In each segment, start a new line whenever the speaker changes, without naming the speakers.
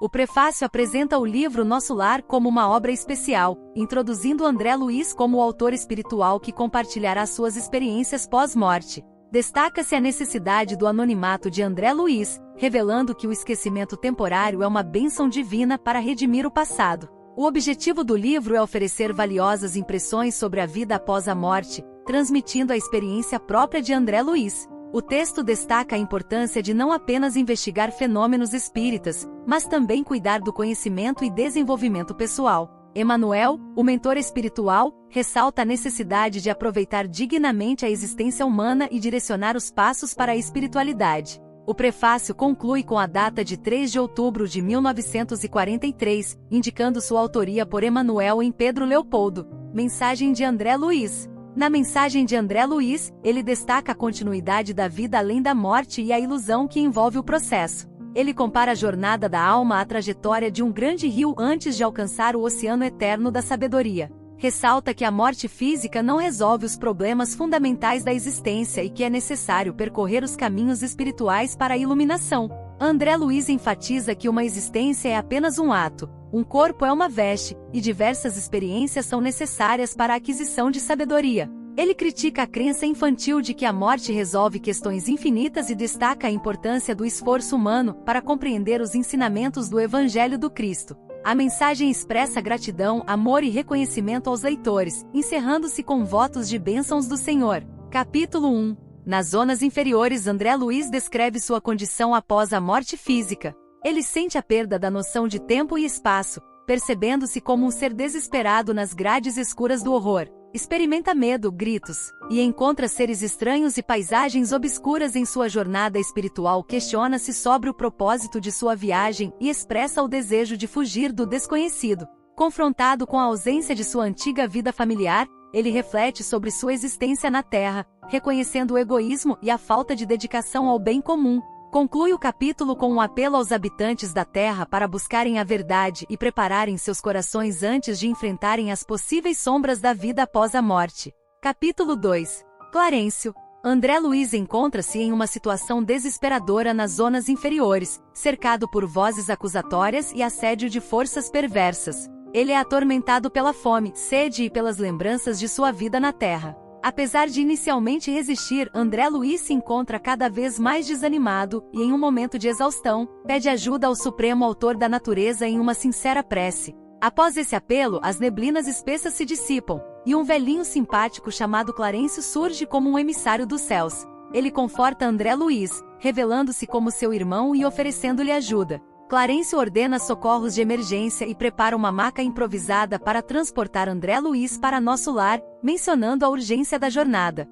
O prefácio apresenta o livro Nosso Lar como uma obra especial, introduzindo André Luiz como o autor espiritual que compartilhará suas experiências pós-morte. Destaca-se a necessidade do anonimato de André Luiz, revelando que o esquecimento temporário é uma bênção divina para redimir o passado. O objetivo do livro é oferecer valiosas impressões sobre a vida após a morte, transmitindo a experiência própria de André Luiz. O texto destaca a importância de não apenas investigar fenômenos espíritas, mas também cuidar do conhecimento e desenvolvimento pessoal. Emmanuel, o mentor espiritual, ressalta a necessidade de aproveitar dignamente a existência humana e direcionar os passos para a espiritualidade. O prefácio conclui com a data de 3 de outubro de 1943, indicando sua autoria por Emmanuel em Pedro Leopoldo. Mensagem de André Luiz. Na mensagem de André Luiz, ele destaca a continuidade da vida além da morte e a ilusão que envolve o processo. Ele compara a jornada da alma à trajetória de um grande rio antes de alcançar o oceano eterno da sabedoria. Ressalta que a morte física não resolve os problemas fundamentais da existência e que é necessário percorrer os caminhos espirituais para a iluminação. André Luiz enfatiza que uma existência é apenas um ato, um corpo é uma veste, e diversas experiências são necessárias para a aquisição de sabedoria. Ele critica a crença infantil de que a morte resolve questões infinitas e destaca a importância do esforço humano para compreender os ensinamentos do Evangelho do Cristo. A mensagem expressa gratidão, amor e reconhecimento aos leitores, encerrando-se com votos de bênçãos do Senhor. Capítulo 1. Nas zonas inferiores, André Luiz descreve sua condição após a morte física. Ele sente a perda da noção de tempo e espaço, percebendo-se como um ser desesperado nas grades escuras do horror. Experimenta medo, gritos, e encontra seres estranhos e paisagens obscuras em sua jornada espiritual. Questiona-se sobre o propósito de sua viagem e expressa o desejo de fugir do desconhecido. Confrontado com a ausência de sua antiga vida familiar, ele reflete sobre sua existência na Terra, reconhecendo o egoísmo e a falta de dedicação ao bem comum. Conclui o capítulo com um apelo aos habitantes da Terra para buscarem a verdade e prepararem seus corações antes de enfrentarem as possíveis sombras da vida após a morte. Capítulo 2. Clarencio. André Luiz encontra-se em uma situação desesperadora nas zonas inferiores, cercado por vozes acusatórias e assédio de forças perversas. Ele é atormentado pela fome, sede e pelas lembranças de sua vida na Terra. Apesar de inicialmente resistir, André Luiz se encontra cada vez mais desanimado e, em um momento de exaustão, pede ajuda ao Supremo Autor da Natureza em uma sincera prece. Após esse apelo, as neblinas espessas se dissipam, e um velhinho simpático chamado Clarencio surge como um emissário dos céus. Ele conforta André Luiz, revelando-se como seu irmão e oferecendo-lhe ajuda. Clarencio ordena socorros de emergência e prepara uma maca improvisada para transportar André Luiz para Nosso Lar, mencionando a urgência da jornada.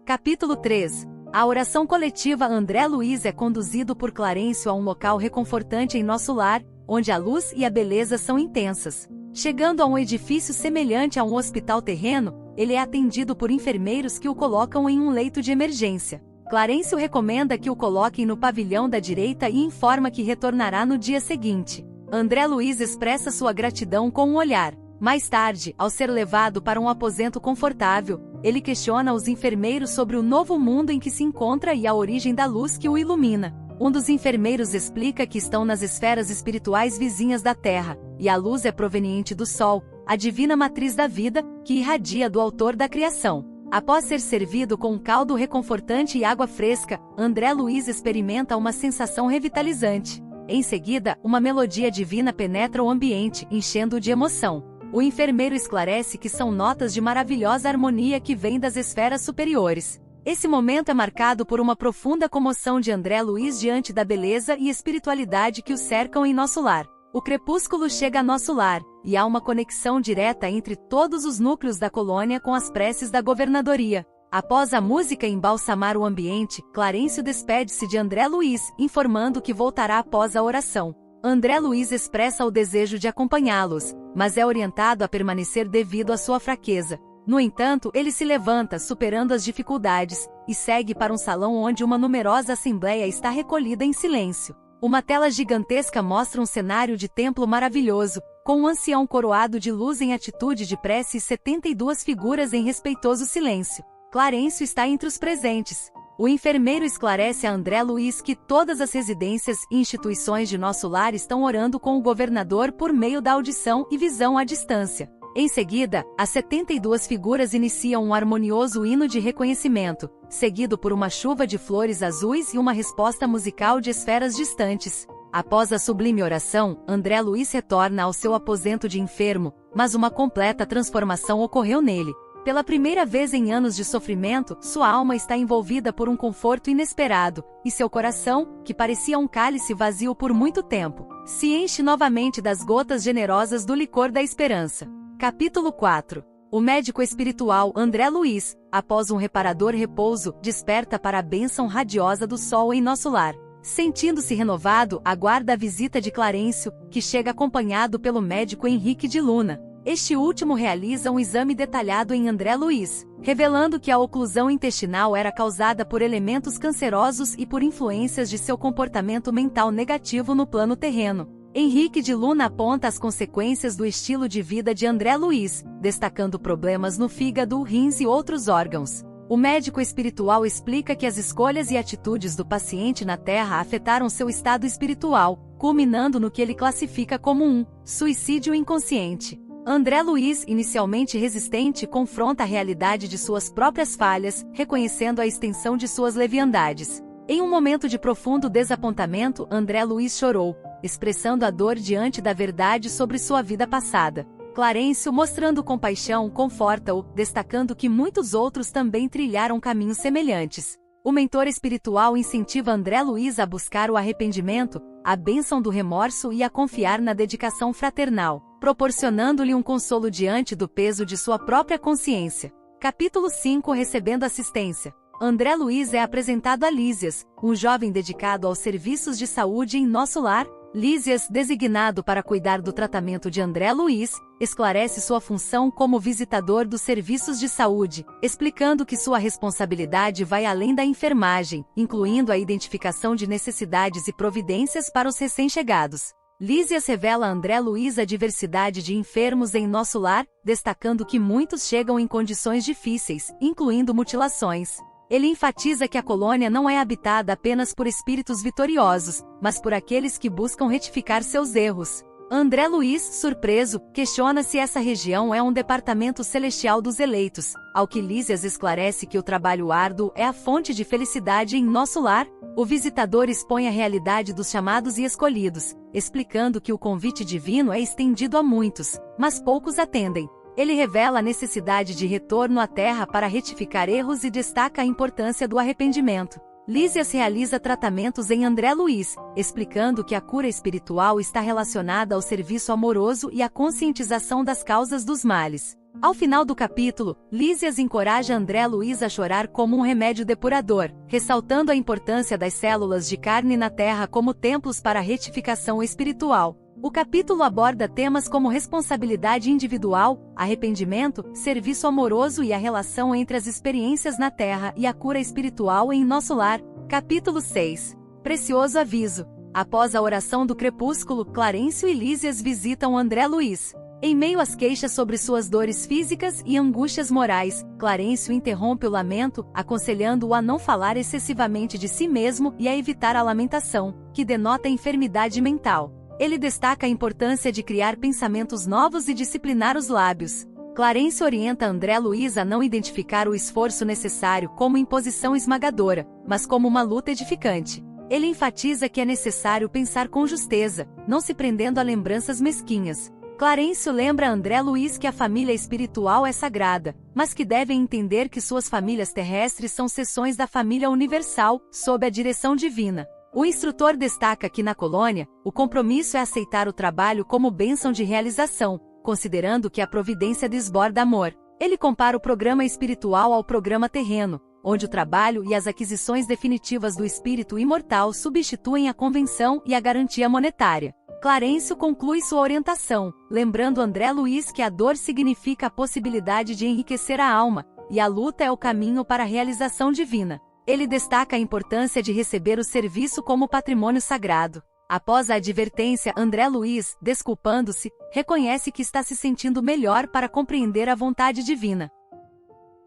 Capítulo 3. A oração coletiva. André Luiz é conduzido por Clarencio a um local reconfortante em Nosso Lar, onde a luz e a beleza são intensas. Chegando a um edifício semelhante a um hospital terreno, ele é atendido por enfermeiros que o colocam em um leito de emergência. Clarencio recomenda que o coloquem no pavilhão da direita e informa que retornará no dia seguinte. André Luiz expressa sua gratidão com um olhar. Mais tarde, ao ser levado para um aposento confortável, ele questiona os enfermeiros sobre o novo mundo em que se encontra e a origem da luz que o ilumina. Um dos enfermeiros explica que estão nas esferas espirituais vizinhas da Terra, e a luz é proveniente do Sol, a divina matriz da vida, que irradia do autor da criação. Após ser servido com um caldo reconfortante e água fresca, André Luiz experimenta uma sensação revitalizante. Em seguida, uma melodia divina penetra o ambiente, enchendo-o de emoção. O enfermeiro esclarece que são notas de maravilhosa harmonia que vêm das esferas superiores. Esse momento é marcado por uma profunda comoção de André Luiz diante da beleza e espiritualidade que o cercam em Nosso Lar. O crepúsculo chega a Nosso Lar, e há uma conexão direta entre todos os núcleos da colônia com as preces da governadoria. Após a música embalsamar o ambiente, Clarencio despede-se de André Luiz, informando que voltará após a oração. André Luiz expressa o desejo de acompanhá-los, mas é orientado a permanecer devido à sua fraqueza. No entanto, ele se levanta, superando as dificuldades, e segue para um salão onde uma numerosa assembleia está recolhida em silêncio. Uma tela gigantesca mostra um cenário de templo maravilhoso, com um ancião coroado de luz em atitude de prece e 72 figuras em respeitoso silêncio. Clarencio está entre os presentes. O enfermeiro esclarece a André Luiz que todas as residências e instituições de nosso lar estão orando com o governador por meio da audição e visão à distância. Em seguida, as 72 figuras iniciam um harmonioso hino de reconhecimento, seguido por uma chuva de flores azuis e uma resposta musical de esferas distantes. Após a sublime oração, André Luiz retorna ao seu aposento de enfermo, mas uma completa transformação ocorreu nele. Pela primeira vez em anos de sofrimento, sua alma está envolvida por um conforto inesperado, e seu coração, que parecia um cálice vazio por muito tempo, se enche novamente das gotas generosas do licor da esperança. Capítulo 4. O médico espiritual André Luiz, após um reparador repouso, desperta para a bênção radiosa do sol em nosso lar. Sentindo-se renovado, aguarda a visita de Clarencio, que chega acompanhado pelo médico Henrique de Luna. Este último realiza um exame detalhado em André Luiz, revelando que a oclusão intestinal era causada por elementos cancerosos e por influências de seu comportamento mental negativo no plano terreno. Henrique de Luna aponta as consequências do estilo de vida de André Luiz, destacando problemas no fígado, rins e outros órgãos. O médico espiritual explica que as escolhas e atitudes do paciente na Terra afetaram seu estado espiritual, culminando no que ele classifica como um suicídio inconsciente. André Luiz, inicialmente resistente, confronta a realidade de suas próprias falhas, reconhecendo a extensão de suas leviandades. Em um momento de profundo desapontamento, André Luiz chorou, expressando a dor diante da verdade sobre sua vida passada. Clarencio, mostrando compaixão, conforta-o, destacando que muitos outros também trilharam caminhos semelhantes. O mentor espiritual incentiva André Luiz a buscar o arrependimento, a bênção do remorso e a confiar na dedicação fraternal, proporcionando-lhe um consolo diante do peso de sua própria consciência. Capítulo 5. Recebendo assistência. André Luiz é apresentado a Lísias, um jovem dedicado aos serviços de saúde em nosso lar. Lísias, designado para cuidar do tratamento de André Luiz, esclarece sua função como visitador dos serviços de saúde, explicando que sua responsabilidade vai além da enfermagem, incluindo a identificação de necessidades e providências para os recém-chegados. Lísias revela a André Luiz a diversidade de enfermos em nosso lar, destacando que muitos chegam em condições difíceis, incluindo mutilações. Ele enfatiza que a colônia não é habitada apenas por espíritos vitoriosos, mas por aqueles que buscam retificar seus erros. André Luiz, surpreso, questiona se essa região é um departamento celestial dos eleitos, ao que Lísias esclarece que o trabalho árduo é a fonte de felicidade em nosso lar. O visitador expõe a realidade dos chamados e escolhidos, explicando que o convite divino é estendido a muitos, mas poucos atendem. Ele revela a necessidade de retorno à Terra para retificar erros e destaca a importância do arrependimento. Lísias realiza tratamentos em André Luiz, explicando que a cura espiritual está relacionada ao serviço amoroso e à conscientização das causas dos males. Ao final do capítulo, Lísias encoraja André Luiz a chorar como um remédio depurador, ressaltando a importância das células de carne na Terra como templos para a retificação espiritual. O capítulo aborda temas como responsabilidade individual, arrependimento, serviço amoroso e a relação entre as experiências na Terra e a cura espiritual em nosso lar. Capítulo 6. Precioso aviso. Após a oração do crepúsculo, Clarencio e Lísias visitam André Luiz. Em meio às queixas sobre suas dores físicas e angústias morais, Clarencio interrompe o lamento, aconselhando-o a não falar excessivamente de si mesmo e a evitar a lamentação, que denota enfermidade mental. Ele destaca a importância de criar pensamentos novos e disciplinar os lábios. Clarencio orienta André Luiz a não identificar o esforço necessário como imposição esmagadora, mas como uma luta edificante. Ele enfatiza que é necessário pensar com justeza, não se prendendo a lembranças mesquinhas. Clarencio lembra a André Luiz que a família espiritual é sagrada, mas que devem entender que suas famílias terrestres são seções da família universal, sob a direção divina. O instrutor destaca que na colônia, o compromisso é aceitar o trabalho como bênção de realização, considerando que a providência desborda amor. Ele compara o programa espiritual ao programa terreno, onde o trabalho e as aquisições definitivas do espírito imortal substituem a convenção e a garantia monetária. Clarencio conclui sua orientação, lembrando André Luiz que a dor significa a possibilidade de enriquecer a alma, e a luta é o caminho para a realização divina. Ele destaca a importância de receber o serviço como patrimônio sagrado. Após a advertência, André Luiz, desculpando-se, reconhece que está se sentindo melhor para compreender a vontade divina.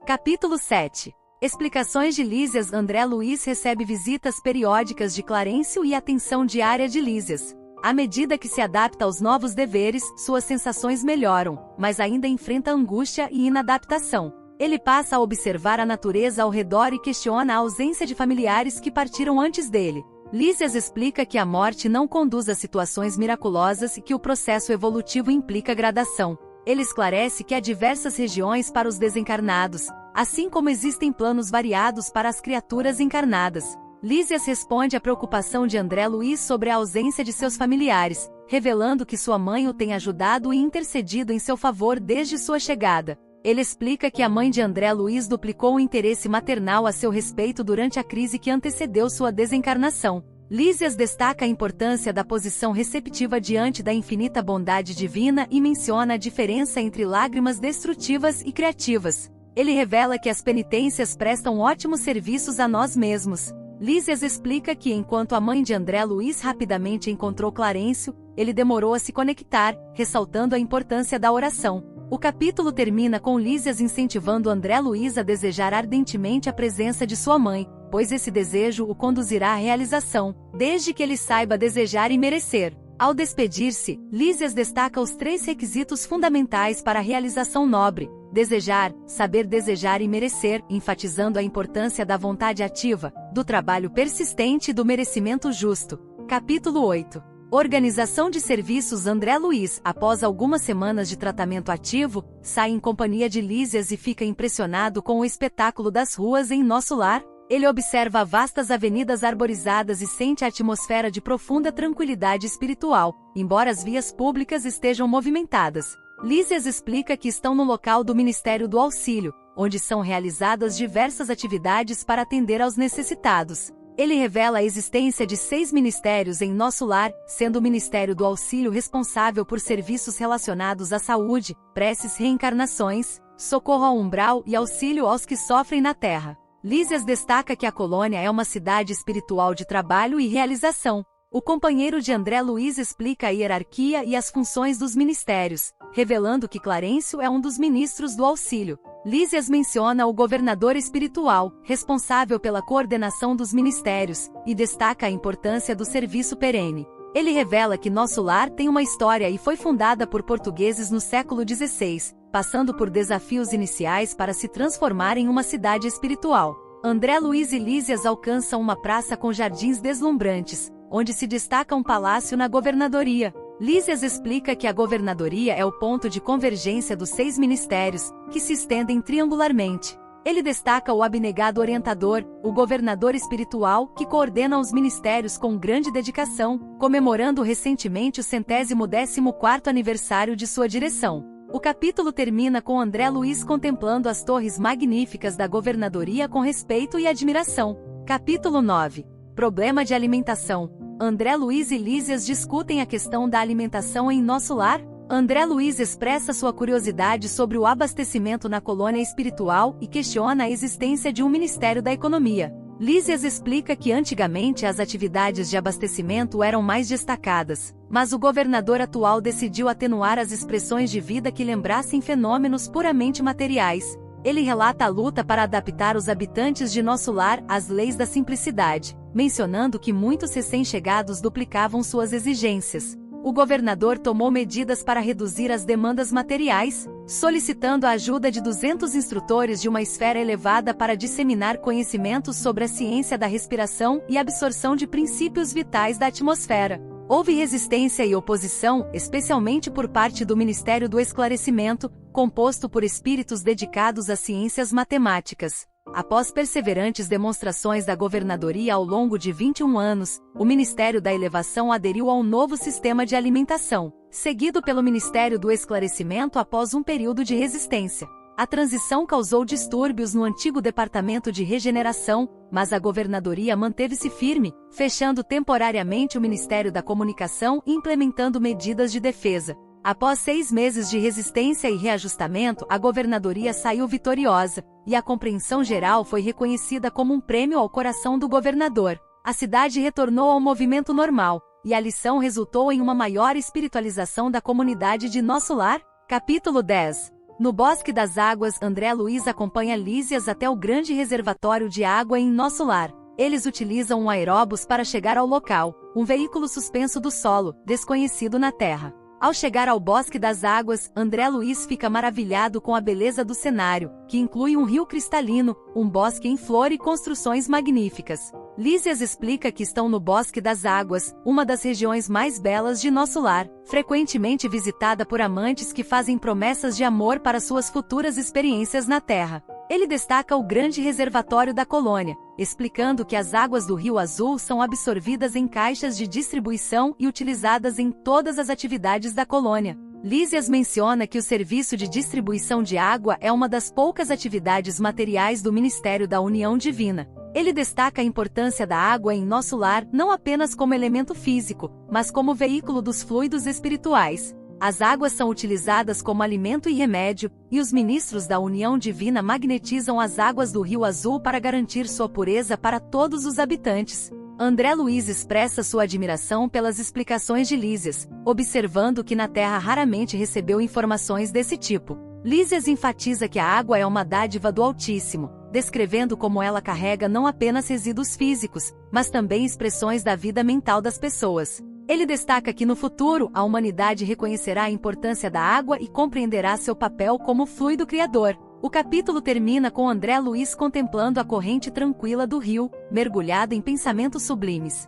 Capítulo 7. Explicações de Lísias. André Luiz recebe visitas periódicas de Clarencio e atenção diária de Lísias. À medida que se adapta aos novos deveres, suas sensações melhoram, mas ainda enfrenta angústia e inadaptação. Ele passa a observar a natureza ao redor e questiona a ausência de familiares que partiram antes dele. Lísias explica que a morte não conduz a situações miraculosas e que o processo evolutivo implica gradação. Ele esclarece que há diversas regiões para os desencarnados, assim como existem planos variados para as criaturas encarnadas. Lísias responde à preocupação de André Luiz sobre a ausência de seus familiares, revelando que sua mãe o tem ajudado e intercedido em seu favor desde sua chegada. Ele explica que a mãe de André Luiz duplicou o interesse maternal a seu respeito durante a crise que antecedeu sua desencarnação. Lísias destaca a importância da posição receptiva diante da infinita bondade divina e menciona a diferença entre lágrimas destrutivas e criativas. Ele revela que as penitências prestam ótimos serviços a nós mesmos. Lísias explica que enquanto a mãe de André Luiz rapidamente encontrou Clarencio, ele demorou a se conectar, ressaltando a importância da oração. O capítulo termina com Lísias incentivando André Luiz a desejar ardentemente a presença de sua mãe, pois esse desejo o conduzirá à realização, desde que ele saiba desejar e merecer. Ao despedir-se, Lísias destaca os 3 requisitos fundamentais para a realização nobre: desejar, saber desejar e merecer, enfatizando a importância da vontade ativa, do trabalho persistente e do merecimento justo. Capítulo 8. Organização de serviços. André Luiz, após algumas semanas de tratamento ativo, sai em companhia de Lísias e fica impressionado com o espetáculo das ruas em Nosso Lar. Ele observa vastas avenidas arborizadas e sente a atmosfera de profunda tranquilidade espiritual, embora as vias públicas estejam movimentadas. Lísias explica que estão no local do Ministério do Auxílio, onde são realizadas diversas atividades para atender aos necessitados. Ele revela a existência de 6 ministérios em Nosso Lar, sendo o Ministério do Auxílio responsável por serviços relacionados à saúde, preces, reencarnações, socorro ao umbral e auxílio aos que sofrem na Terra. Lísias destaca que a colônia é uma cidade espiritual de trabalho e realização. O companheiro de André Luiz explica a hierarquia e as funções dos ministérios, revelando que Clarencio é um dos ministros do auxílio. Lísias menciona o governador espiritual, responsável pela coordenação dos ministérios, e destaca a importância do serviço perene. Ele revela que Nosso Lar tem uma história e foi fundada por portugueses no século XVI, passando por desafios iniciais para se transformar em uma cidade espiritual. André Luiz e Lísias alcançam uma praça com jardins deslumbrantes, onde se destaca um palácio na governadoria. Lísias explica que a governadoria é o ponto de convergência dos 6 ministérios, que se estendem triangularmente. Ele destaca o abnegado orientador, o governador espiritual, que coordena os ministérios com grande dedicação, comemorando recentemente o 114º aniversário de sua direção. O capítulo termina com André Luiz contemplando as torres magníficas da governadoria com respeito e admiração. Capítulo 9. Problema de alimentação. André Luiz e Lísias discutem a questão da alimentação em Nosso Lar. André Luiz expressa sua curiosidade sobre o abastecimento na colônia espiritual e questiona a existência de um Ministério da Economia. Lísias explica que antigamente as atividades de abastecimento eram mais destacadas, mas o governador atual decidiu atenuar as expressões de vida que lembrassem fenômenos puramente materiais. Ele relata a luta para adaptar os habitantes de Nosso Lar às leis da simplicidade, mencionando que muitos recém-chegados duplicavam suas exigências. O governador tomou medidas para reduzir as demandas materiais, solicitando a ajuda de 200 instrutores de uma esfera elevada para disseminar conhecimentos sobre a ciência da respiração e absorção de princípios vitais da atmosfera. Houve resistência e oposição, especialmente por parte do Ministério do Esclarecimento, composto por espíritos dedicados às ciências matemáticas. Após perseverantes demonstrações da governadoria ao longo de 21 anos, o Ministério da Elevação aderiu ao novo sistema de alimentação, seguido pelo Ministério do Esclarecimento após um período de resistência. A transição causou distúrbios no antigo Departamento de Regeneração, mas a governadoria manteve-se firme, fechando temporariamente o Ministério da Comunicação e implementando medidas de defesa. Após 6 meses de resistência e reajustamento, a governadoria saiu vitoriosa, e a compreensão geral foi reconhecida como um prêmio ao coração do governador. A cidade retornou ao movimento normal, e a lição resultou em uma maior espiritualização da comunidade de Nosso Lar. Capítulo 10. No Bosque das Águas, André Luiz acompanha Lísias até o grande reservatório de água em Nosso Lar. Eles utilizam um aeróbus para chegar ao local, um veículo suspenso do solo, desconhecido na Terra. Ao chegar ao Bosque das Águas, André Luiz fica maravilhado com a beleza do cenário, que inclui um rio cristalino, um bosque em flor e construções magníficas. Lísias explica que estão no Bosque das Águas, uma das regiões mais belas de Nosso Lar, frequentemente visitada por amantes que fazem promessas de amor para suas futuras experiências na Terra. Ele destaca o grande reservatório da colônia, explicando que as águas do Rio Azul são absorvidas em caixas de distribuição e utilizadas em todas as atividades da colônia. Lísias menciona que o serviço de distribuição de água é uma das poucas atividades materiais do Ministério da União Divina. Ele destaca a importância da água em Nosso Lar não apenas como elemento físico, mas como veículo dos fluidos espirituais. As águas são utilizadas como alimento e remédio, e os ministros da União Divina magnetizam as águas do Rio Azul para garantir sua pureza para todos os habitantes. André Luiz expressa sua admiração pelas explicações de Lísias, observando que na Terra raramente recebeu informações desse tipo. Lísias enfatiza que a água é uma dádiva do Altíssimo, descrevendo como ela carrega não apenas resíduos físicos, mas também expressões da vida mental das pessoas. Ele destaca que no futuro, a humanidade reconhecerá a importância da água e compreenderá seu papel como fluido criador. O capítulo termina com André Luiz contemplando a corrente tranquila do rio, mergulhado em pensamentos sublimes.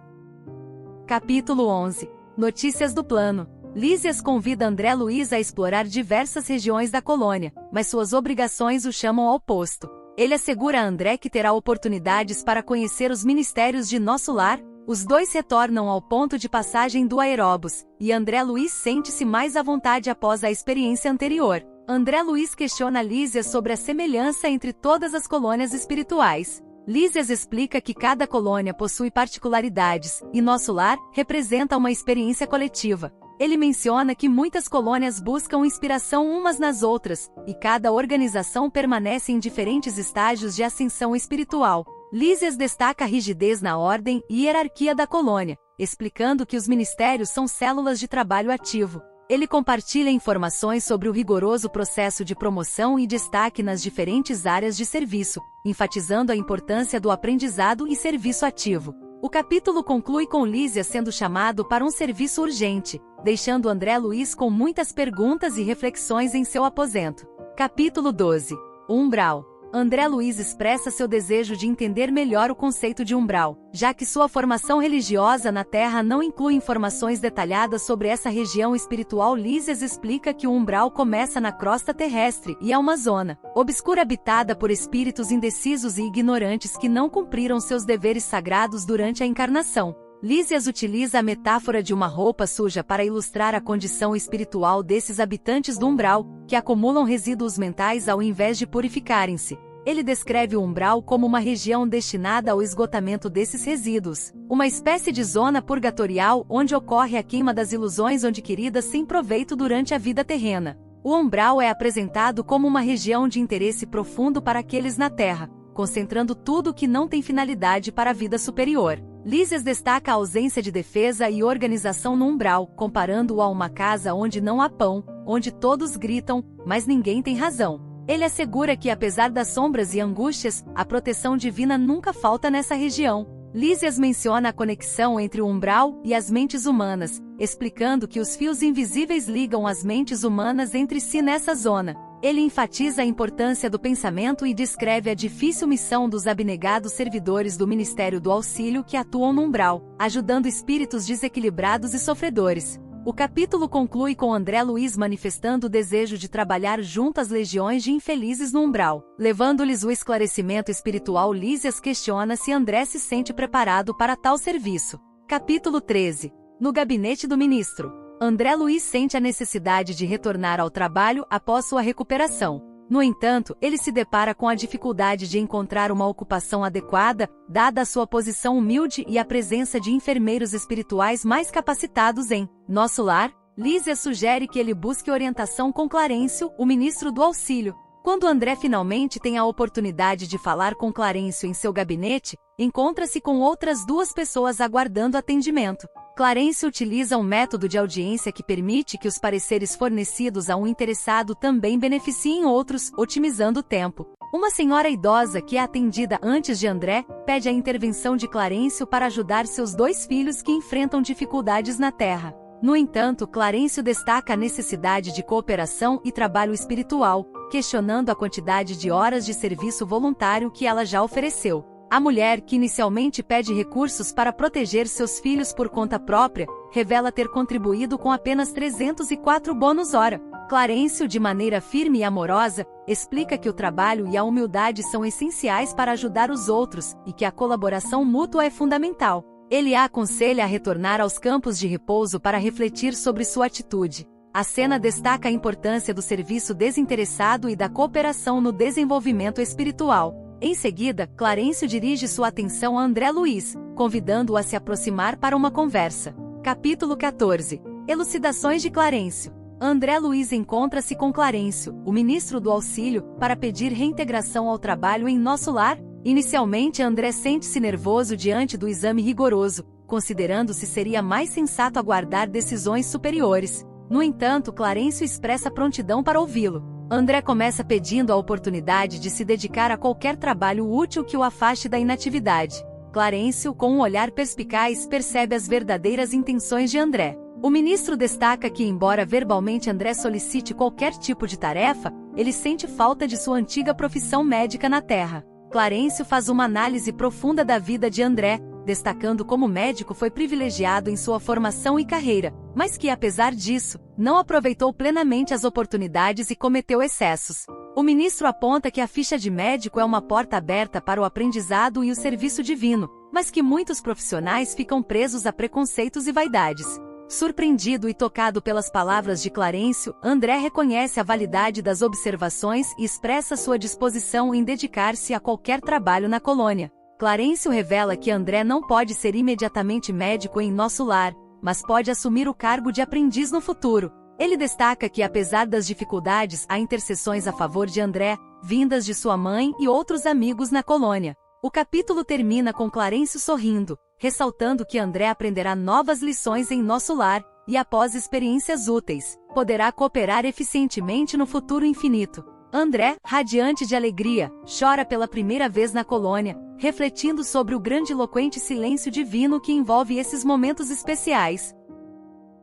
Capítulo 11. Notícias do plano. Lísias convida André Luiz a explorar diversas regiões da colônia, mas suas obrigações o chamam ao posto. Ele assegura a André que terá oportunidades para conhecer os ministérios de Nosso Lar. Os dois retornam ao ponto de passagem do aeróbus, e André Luiz sente-se mais à vontade após a experiência anterior. André Luiz questiona Lísias sobre a semelhança entre todas as colônias espirituais. Lísias explica que cada colônia possui particularidades, e Nosso Lar representa uma experiência coletiva. Ele menciona que muitas colônias buscam inspiração umas nas outras, e cada organização permanece em diferentes estágios de ascensão espiritual. Lísias destaca a rigidez na ordem e hierarquia da colônia, explicando que os ministérios são células de trabalho ativo. Ele compartilha informações sobre o rigoroso processo de promoção e destaque nas diferentes áreas de serviço, enfatizando a importância do aprendizado e serviço ativo. O capítulo conclui com Lísias sendo chamado para um serviço urgente, deixando André Luiz com muitas perguntas e reflexões em seu aposento. Capítulo 12. Umbral. André Luiz expressa seu desejo de entender melhor o conceito de umbral, já que sua formação religiosa na Terra não inclui informações detalhadas sobre essa região espiritual. Lísias explica que o umbral começa na crosta terrestre e é uma zona obscura habitada por espíritos indecisos e ignorantes que não cumpriram seus deveres sagrados durante a encarnação. Lísias utiliza a metáfora de uma roupa suja para ilustrar a condição espiritual desses habitantes do umbral, que acumulam resíduos mentais ao invés de purificarem-se. Ele descreve o umbral como uma região destinada ao esgotamento desses resíduos, uma espécie de zona purgatorial onde ocorre a queima das ilusões adquiridas sem proveito durante a vida terrena. O umbral é apresentado como uma região de interesse profundo para aqueles na Terra, concentrando tudo que não tem finalidade para a vida superior. Lísias destaca a ausência de defesa e organização no umbral, comparando-o a uma casa onde não há pão, onde todos gritam, mas ninguém tem razão. Ele assegura que apesar das sombras e angústias, a proteção divina nunca falta nessa região. Lísias menciona a conexão entre o umbral e as mentes humanas, explicando que os fios invisíveis ligam as mentes humanas entre si nessa zona. Ele enfatiza a importância do pensamento e descreve a difícil missão dos abnegados servidores do Ministério do Auxílio que atuam no umbral, ajudando espíritos desequilibrados e sofredores. O capítulo conclui com André Luiz manifestando o desejo de trabalhar junto às legiões de infelizes no umbral, levando-lhes o esclarecimento espiritual. Lísias questiona se André se sente preparado para tal serviço. Capítulo 13. No gabinete do ministro. André Luiz sente a necessidade de retornar ao trabalho após sua recuperação. No entanto, ele se depara com a dificuldade de encontrar uma ocupação adequada, dada a sua posição humilde e a presença de enfermeiros espirituais mais capacitados em Nosso Lar. Lísias sugere que ele busque orientação com Clarencio, o ministro do Auxílio. Quando André finalmente tem a oportunidade de falar com Clarencio em seu gabinete, encontra-se com outras duas pessoas aguardando atendimento. Clarencio utiliza um método de audiência que permite que os pareceres fornecidos a um interessado também beneficiem outros, otimizando o tempo. Uma senhora idosa que é atendida antes de André, pede a intervenção de Clarencio para ajudar seus 2 filhos que enfrentam dificuldades na Terra. No entanto, Clarencio destaca a necessidade de cooperação e trabalho espiritual, questionando a quantidade de horas de serviço voluntário que ela já ofereceu. A mulher, que inicialmente pede recursos para proteger seus filhos por conta própria, revela ter contribuído com apenas 304 bônus hora. Clarencio, de maneira firme e amorosa, explica que o trabalho e a humildade são essenciais para ajudar os outros e que a colaboração mútua é fundamental. Ele a aconselha a retornar aos campos de repouso para refletir sobre sua atitude. A cena destaca a importância do serviço desinteressado e da cooperação no desenvolvimento espiritual. Em seguida, Clarencio dirige sua atenção a André Luiz, convidando-o a se aproximar para uma conversa. Capítulo 14. Elucidações de Clarencio. André Luiz encontra-se com Clarencio, o ministro do Auxílio, para pedir reintegração ao trabalho em Nosso Lar. Inicialmente, André sente-se nervoso diante do exame rigoroso, considerando se seria mais sensato aguardar decisões superiores. No entanto, Clarencio expressa prontidão para ouvi-lo. André começa pedindo a oportunidade de se dedicar a qualquer trabalho útil que o afaste da inatividade. Clarencio, com um olhar perspicaz, percebe as verdadeiras intenções de André. O ministro destaca que, embora verbalmente André solicite qualquer tipo de tarefa, ele sente falta de sua antiga profissão médica na Terra. Clarencio faz uma análise profunda da vida de André, destacando como médico foi privilegiado em sua formação e carreira, mas que, apesar disso, não aproveitou plenamente as oportunidades e cometeu excessos. O ministro aponta que a ficha de médico é uma porta aberta para o aprendizado e o serviço divino, mas que muitos profissionais ficam presos a preconceitos e vaidades. Surpreendido e tocado pelas palavras de Clarencio, André reconhece a validade das observações e expressa sua disposição em dedicar-se a qualquer trabalho na colônia. Clarencio revela que André não pode ser imediatamente médico em Nosso Lar, mas pode assumir o cargo de aprendiz no futuro. Ele destaca que, apesar das dificuldades, há intercessões a favor de André, vindas de sua mãe e outros amigos na colônia. O capítulo termina com Clarencio sorrindo, ressaltando que André aprenderá novas lições em Nosso Lar, e após experiências úteis, poderá cooperar eficientemente no futuro infinito. André, radiante de alegria, chora pela primeira vez na colônia, refletindo sobre o grandiloquente silêncio divino que envolve esses momentos especiais.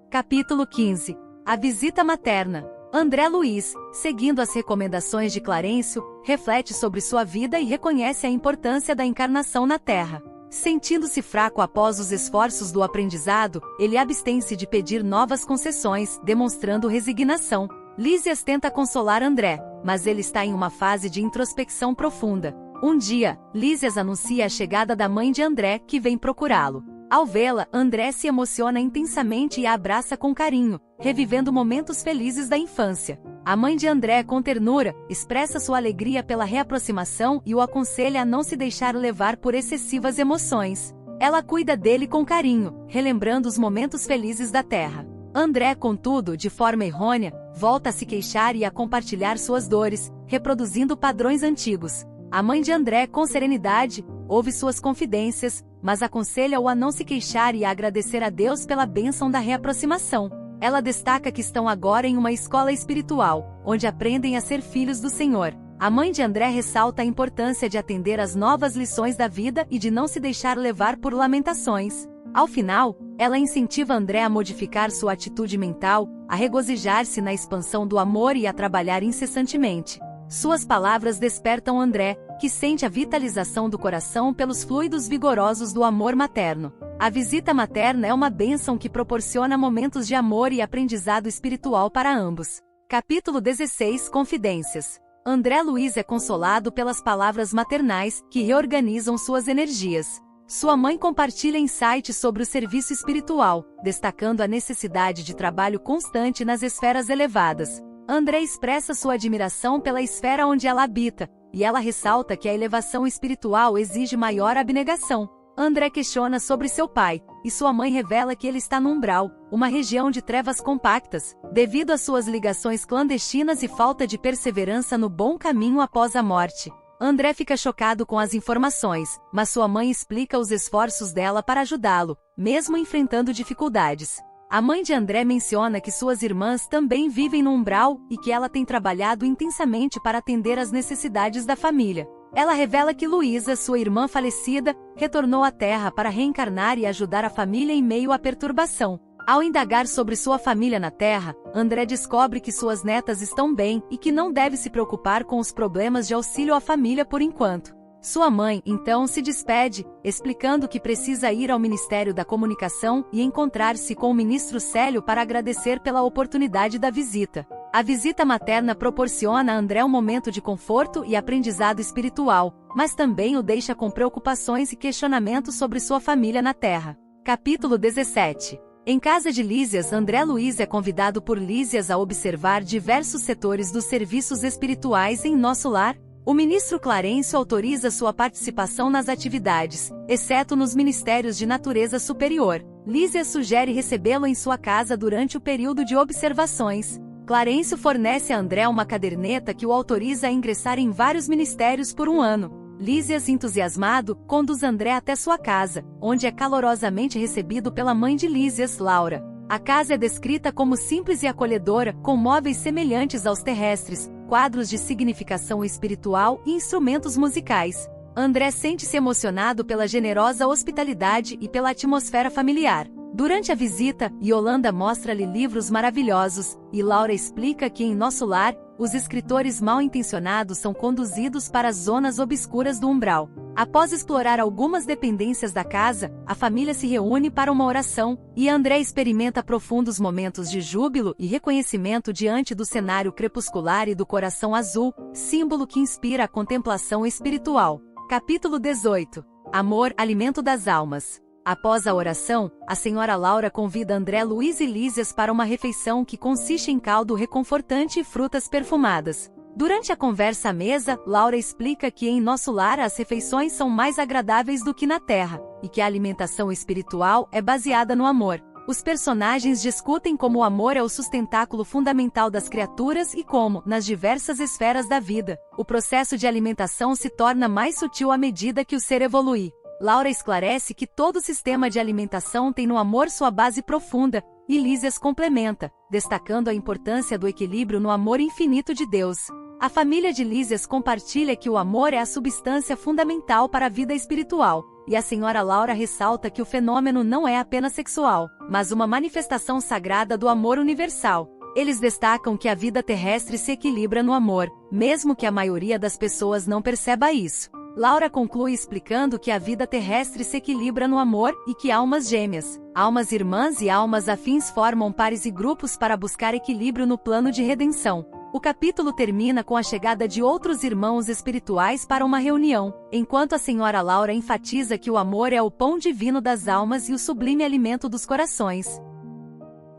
Capítulo 15. A visita materna. André Luiz, seguindo as recomendações de Clarencio, reflete sobre sua vida e reconhece a importância da encarnação na Terra. Sentindo-se fraco após os esforços do aprendizado, ele abstém-se de pedir novas concessões, demonstrando resignação. Lísias tenta consolar André, mas ele está em uma fase de introspecção profunda. Um dia, Lísias anuncia a chegada da mãe de André, que vem procurá-lo. Ao vê-la, André se emociona intensamente e a abraça com carinho, revivendo momentos felizes da infância. A mãe de André, com ternura, expressa sua alegria pela reaproximação e o aconselha a não se deixar levar por excessivas emoções. Ela cuida dele com carinho, relembrando os momentos felizes da Terra. André, contudo, de forma errônea, volta a se queixar e a compartilhar suas dores, reproduzindo padrões antigos. A mãe de André, com serenidade, ouve suas confidências, mas aconselha-o a não se queixar e a agradecer a Deus pela bênção da reaproximação. Ela destaca que estão agora em uma escola espiritual, onde aprendem a ser filhos do Senhor. A mãe de André ressalta a importância de atender às novas lições da vida e de não se deixar levar por lamentações. Ao final, ela incentiva André a modificar sua atitude mental, a regozijar-se na expansão do amor e a trabalhar incessantemente. Suas palavras despertam André, que sente a vitalização do coração pelos fluidos vigorosos do amor materno. A visita materna é uma bênção que proporciona momentos de amor e aprendizado espiritual para ambos. Capítulo 16. Confidências. André Luiz é consolado pelas palavras maternais, que reorganizam suas energias. Sua mãe compartilha insights sobre o serviço espiritual, destacando a necessidade de trabalho constante nas esferas elevadas. André expressa sua admiração pela esfera onde ela habita, e ela ressalta que a elevação espiritual exige maior abnegação. André questiona sobre seu pai, e sua mãe revela que ele está no umbral, uma região de trevas compactas, devido às suas ligações clandestinas e falta de perseverança no bom caminho após a morte. André fica chocado com as informações, mas sua mãe explica os esforços dela para ajudá-lo, mesmo enfrentando dificuldades. A mãe de André menciona que suas irmãs também vivem no umbral e que ela tem trabalhado intensamente para atender às necessidades da família. Ela revela que Luísa, sua irmã falecida, retornou à Terra para reencarnar e ajudar a família em meio à perturbação. Ao indagar sobre sua família na Terra, André descobre que suas netas estão bem e que não deve se preocupar com os problemas de auxílio à família por enquanto. Sua mãe, então, se despede, explicando que precisa ir ao Ministério da Comunicação e encontrar-se com o ministro Célio para agradecer pela oportunidade da visita. A visita materna proporciona a André um momento de conforto e aprendizado espiritual, mas também o deixa com preocupações e questionamentos sobre sua família na Terra. Capítulo 17. Em casa de Lísias, André Luiz é convidado por Lísias a observar diversos setores dos serviços espirituais em Nosso Lar. O ministro Clarencio autoriza sua participação nas atividades, exceto nos ministérios de natureza superior. Lísias sugere recebê-lo em sua casa durante o período de observações. Clarencio fornece a André uma caderneta que o autoriza a ingressar em vários ministérios por um ano. Lísias, entusiasmado, conduz André até sua casa, onde é calorosamente recebido pela mãe de Lísias, Laura. A casa é descrita como simples e acolhedora, com móveis semelhantes aos terrestres, quadros de significação espiritual e instrumentos musicais. André sente-se emocionado pela generosa hospitalidade e pela atmosfera familiar. Durante a visita, Yolanda mostra-lhe livros maravilhosos, e Laura explica que em Nosso Lar, os escritores mal-intencionados são conduzidos para as zonas obscuras do umbral. Após explorar algumas dependências da casa, a família se reúne para uma oração, e André experimenta profundos momentos de júbilo e reconhecimento diante do cenário crepuscular e do coração azul, símbolo que inspira a contemplação espiritual. Capítulo 18. Amor, alimento das almas. Após a oração, a senhora Laura convida André Luiz e Lísias para uma refeição que consiste em caldo reconfortante e frutas perfumadas. Durante a conversa à mesa, Laura explica que em Nosso Lar as refeições são mais agradáveis do que na Terra, e que a alimentação espiritual é baseada no amor. Os personagens discutem como o amor é o sustentáculo fundamental das criaturas e como, nas diversas esferas da vida, o processo de alimentação se torna mais sutil à medida que o ser evolui. Laura esclarece que todo sistema de alimentação tem no amor sua base profunda, e Lísias complementa, destacando a importância do equilíbrio no amor infinito de Deus. A família de Lísias compartilha que o amor é a substância fundamental para a vida espiritual, e a senhora Laura ressalta que o fenômeno não é apenas sexual, mas uma manifestação sagrada do amor universal. Eles destacam que a vida terrestre se equilibra no amor, mesmo que a maioria das pessoas não perceba isso. Laura conclui explicando que a vida terrestre se equilibra no amor e que almas gêmeas, almas irmãs e almas afins formam pares e grupos para buscar equilíbrio no plano de redenção. O capítulo termina com a chegada de outros irmãos espirituais para uma reunião, enquanto a senhora Laura enfatiza que o amor é o pão divino das almas e o sublime alimento dos corações.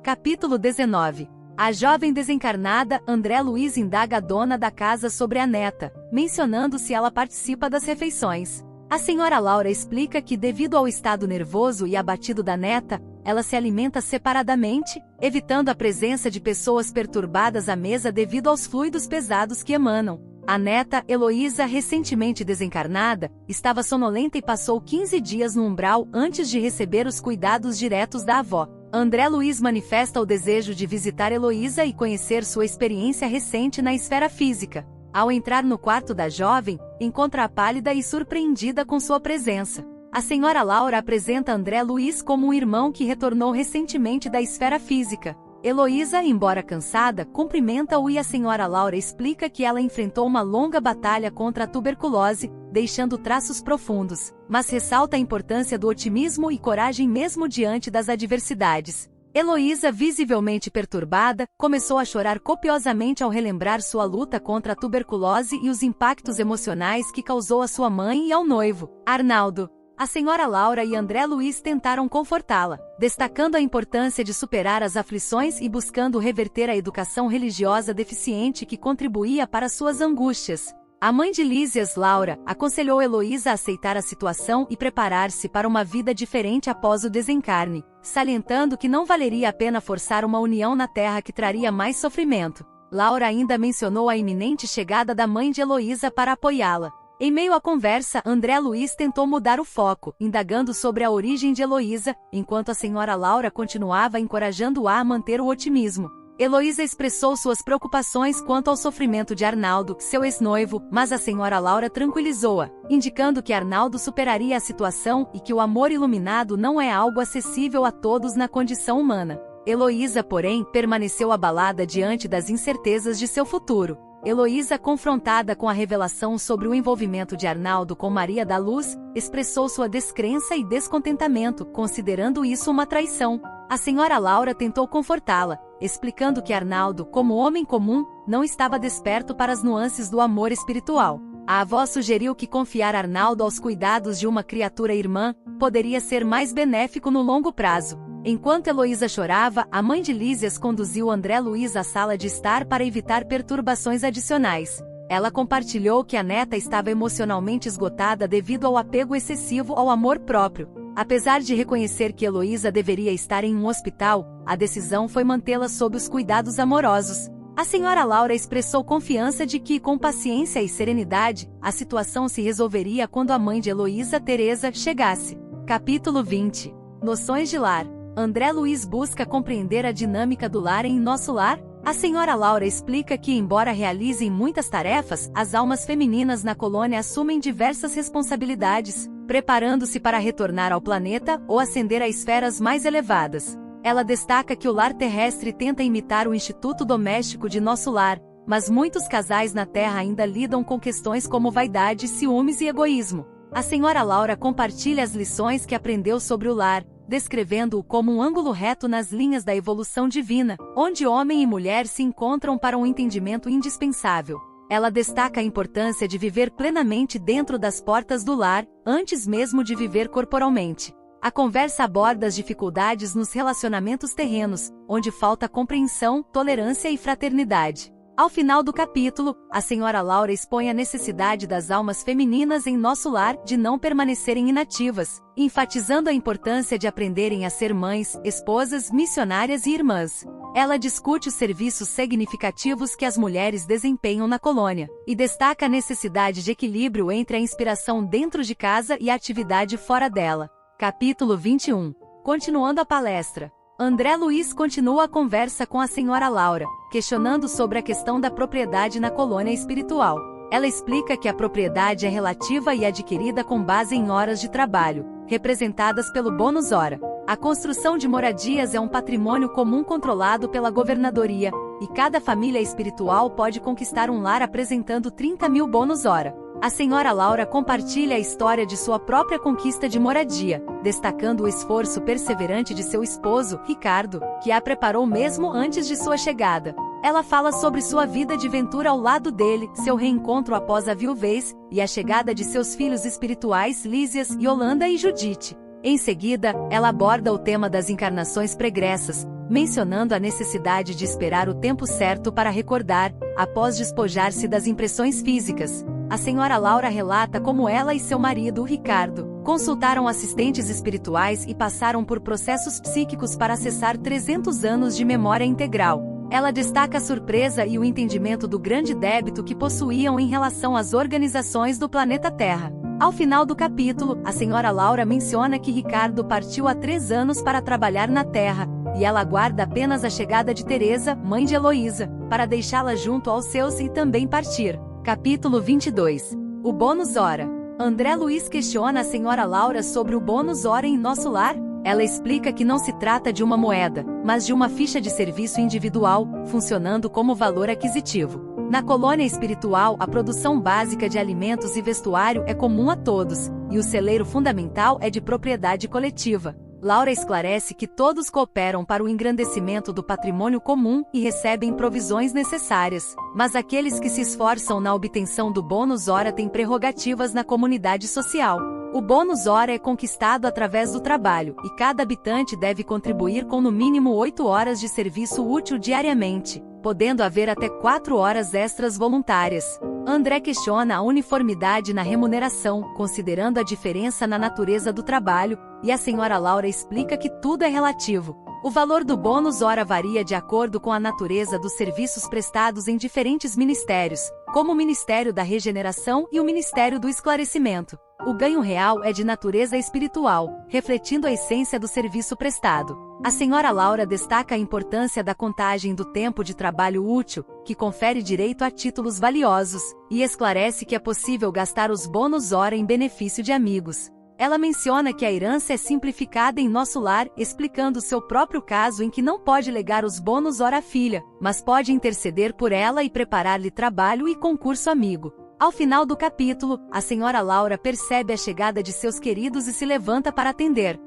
Capítulo 19. A jovem desencarnada, André Luiz indaga a dona da casa sobre a neta, mencionando se ela participa das refeições. A senhora Laura explica que devido ao estado nervoso e abatido da neta, ela se alimenta separadamente, evitando a presença de pessoas perturbadas à mesa devido aos fluidos pesados que emanam. A neta, Heloísa, recentemente desencarnada, estava sonolenta e passou 15 dias no umbral antes de receber os cuidados diretos da avó. André Luiz manifesta o desejo de visitar Heloísa e conhecer sua experiência recente na esfera física. Ao entrar no quarto da jovem, encontra-a pálida e surpreendida com sua presença. A senhora Laura apresenta André Luiz como um irmão que retornou recentemente da esfera física. Heloísa, embora cansada, cumprimenta-o e a senhora Laura explica que ela enfrentou uma longa batalha contra a tuberculose, deixando traços profundos, mas ressalta a importância do otimismo e coragem mesmo diante das adversidades. Heloísa, visivelmente perturbada, começou a chorar copiosamente ao relembrar sua luta contra a tuberculose e os impactos emocionais que causou à sua mãe e ao noivo, Arnaldo. A senhora Laura e André Luiz tentaram confortá-la, destacando a importância de superar as aflições e buscando reverter a educação religiosa deficiente que contribuía para suas angústias. A mãe de Lísias, Laura, aconselhou Heloísa a aceitar a situação e preparar-se para uma vida diferente após o desencarne, salientando que não valeria a pena forçar uma união na terra que traria mais sofrimento. Laura ainda mencionou a iminente chegada da mãe de Heloísa para apoiá-la. Em meio à conversa, André Luiz tentou mudar o foco, indagando sobre a origem de Heloísa, enquanto a senhora Laura continuava encorajando-a a manter o otimismo. Heloísa expressou suas preocupações quanto ao sofrimento de Arnaldo, seu ex-noivo, mas a senhora Laura tranquilizou-a, indicando que Arnaldo superaria a situação e que o amor iluminado não é algo acessível a todos na condição humana. Heloísa, porém, permaneceu abalada diante das incertezas de seu futuro. Heloísa, confrontada com a revelação sobre o envolvimento de Arnaldo com Maria da Luz, expressou sua descrença e descontentamento, considerando isso uma traição. A senhora Laura tentou confortá-la, explicando que Arnaldo, como homem comum, não estava desperto para as nuances do amor espiritual. A avó sugeriu que confiar Arnaldo aos cuidados de uma criatura irmã poderia ser mais benéfico no longo prazo. Enquanto Heloísa chorava, a mãe de Lísias conduziu André Luiz à sala de estar para evitar perturbações adicionais. Ela compartilhou que a neta estava emocionalmente esgotada devido ao apego excessivo ao amor próprio. Apesar de reconhecer que Heloísa deveria estar em um hospital, a decisão foi mantê-la sob os cuidados amorosos. A senhora Laura expressou confiança de que, com paciência e serenidade, a situação se resolveria quando a mãe de Heloísa, Teresa, chegasse. Capítulo 20. Noções de lar. André Luiz busca compreender a dinâmica do lar em nosso lar? A senhora Laura explica que, embora realizem muitas tarefas, as almas femininas na colônia assumem diversas responsabilidades, preparando-se para retornar ao planeta ou ascender a esferas mais elevadas. Ela destaca que o lar terrestre tenta imitar o instituto doméstico de nosso lar, mas muitos casais na Terra ainda lidam com questões como vaidade, ciúmes e egoísmo. A senhora Laura compartilha as lições que aprendeu sobre o lar, descrevendo-o como um ângulo reto nas linhas da evolução divina, onde homem e mulher se encontram para um entendimento indispensável. Ela destaca a importância de viver plenamente dentro das portas do lar, antes mesmo de viver corporalmente. A conversa aborda as dificuldades nos relacionamentos terrenos, onde falta compreensão, tolerância e fraternidade. Ao final do capítulo, a senhora Laura expõe a necessidade das almas femininas em nosso lar de não permanecerem inativas, enfatizando a importância de aprenderem a ser mães, esposas, missionárias e irmãs. Ela discute os serviços significativos que as mulheres desempenham na colônia, e destaca a necessidade de equilíbrio entre a inspiração dentro de casa e a atividade fora dela. Capítulo 21. Continuando a palestra. André Luiz continua a conversa com a senhora Laura, questionando sobre a questão da propriedade na colônia espiritual. Ela explica que a propriedade é relativa e adquirida com base em horas de trabalho, representadas pelo bônus hora. A construção de moradias é um patrimônio comum controlado pela governadoria, e cada família espiritual pode conquistar um lar apresentando 30.000 bônus hora. A senhora Laura compartilha a história de sua própria conquista de moradia, destacando o esforço perseverante de seu esposo, Ricardo, que a preparou mesmo antes de sua chegada. Ela fala sobre sua vida de ventura ao lado dele, seu reencontro após a viuvez, e a chegada de seus filhos espirituais Lísias, Yolanda e Judite. Em seguida, ela aborda o tema das encarnações pregressas, mencionando a necessidade de esperar o tempo certo para recordar, após despojar-se das impressões físicas. A senhora Laura relata como ela e seu marido, Ricardo, consultaram assistentes espirituais e passaram por processos psíquicos para acessar 300 anos de memória integral. Ela destaca a surpresa e o entendimento do grande débito que possuíam em relação às organizações do planeta Terra. Ao final do capítulo, a senhora Laura menciona que Ricardo partiu há 3 anos para trabalhar na Terra, e ela aguarda apenas a chegada de Teresa, mãe de Heloísa, para deixá-la junto aos seus e também partir. Capítulo 22. O bônus hora. André Luiz questiona a senhora Laura sobre o bônus hora em nosso lar. Ela explica que não se trata de uma moeda, mas de uma ficha de serviço individual, funcionando como valor aquisitivo. Na colônia espiritual, a produção básica de alimentos e vestuário é comum a todos, e o celeiro fundamental é de propriedade coletiva. Laura esclarece que todos cooperam para o engrandecimento do patrimônio comum e recebem provisões necessárias, mas aqueles que se esforçam na obtenção do bônus hora têm prerrogativas na comunidade social. O bônus hora é conquistado através do trabalho, e cada habitante deve contribuir com no mínimo 8 horas de serviço útil diariamente, podendo haver até 4 horas extras voluntárias. André questiona a uniformidade na remuneração, considerando a diferença na natureza do trabalho, e a senhora Laura explica que tudo é relativo. O valor do bônus hora varia de acordo com a natureza dos serviços prestados em diferentes ministérios, como o Ministério da Regeneração e o Ministério do Esclarecimento. O ganho real é de natureza espiritual, refletindo a essência do serviço prestado. A senhora Laura destaca a importância da contagem do tempo de trabalho útil, que confere direito a títulos valiosos, e esclarece que é possível gastar os bônus hora em benefício de amigos. Ela menciona que a herança é simplificada em nosso lar, explicando seu próprio caso em que não pode legar os bônus hora à filha, mas pode interceder por ela e preparar-lhe trabalho e concurso amigo. Ao final do capítulo, a senhora Laura percebe a chegada de seus queridos e se levanta para atender.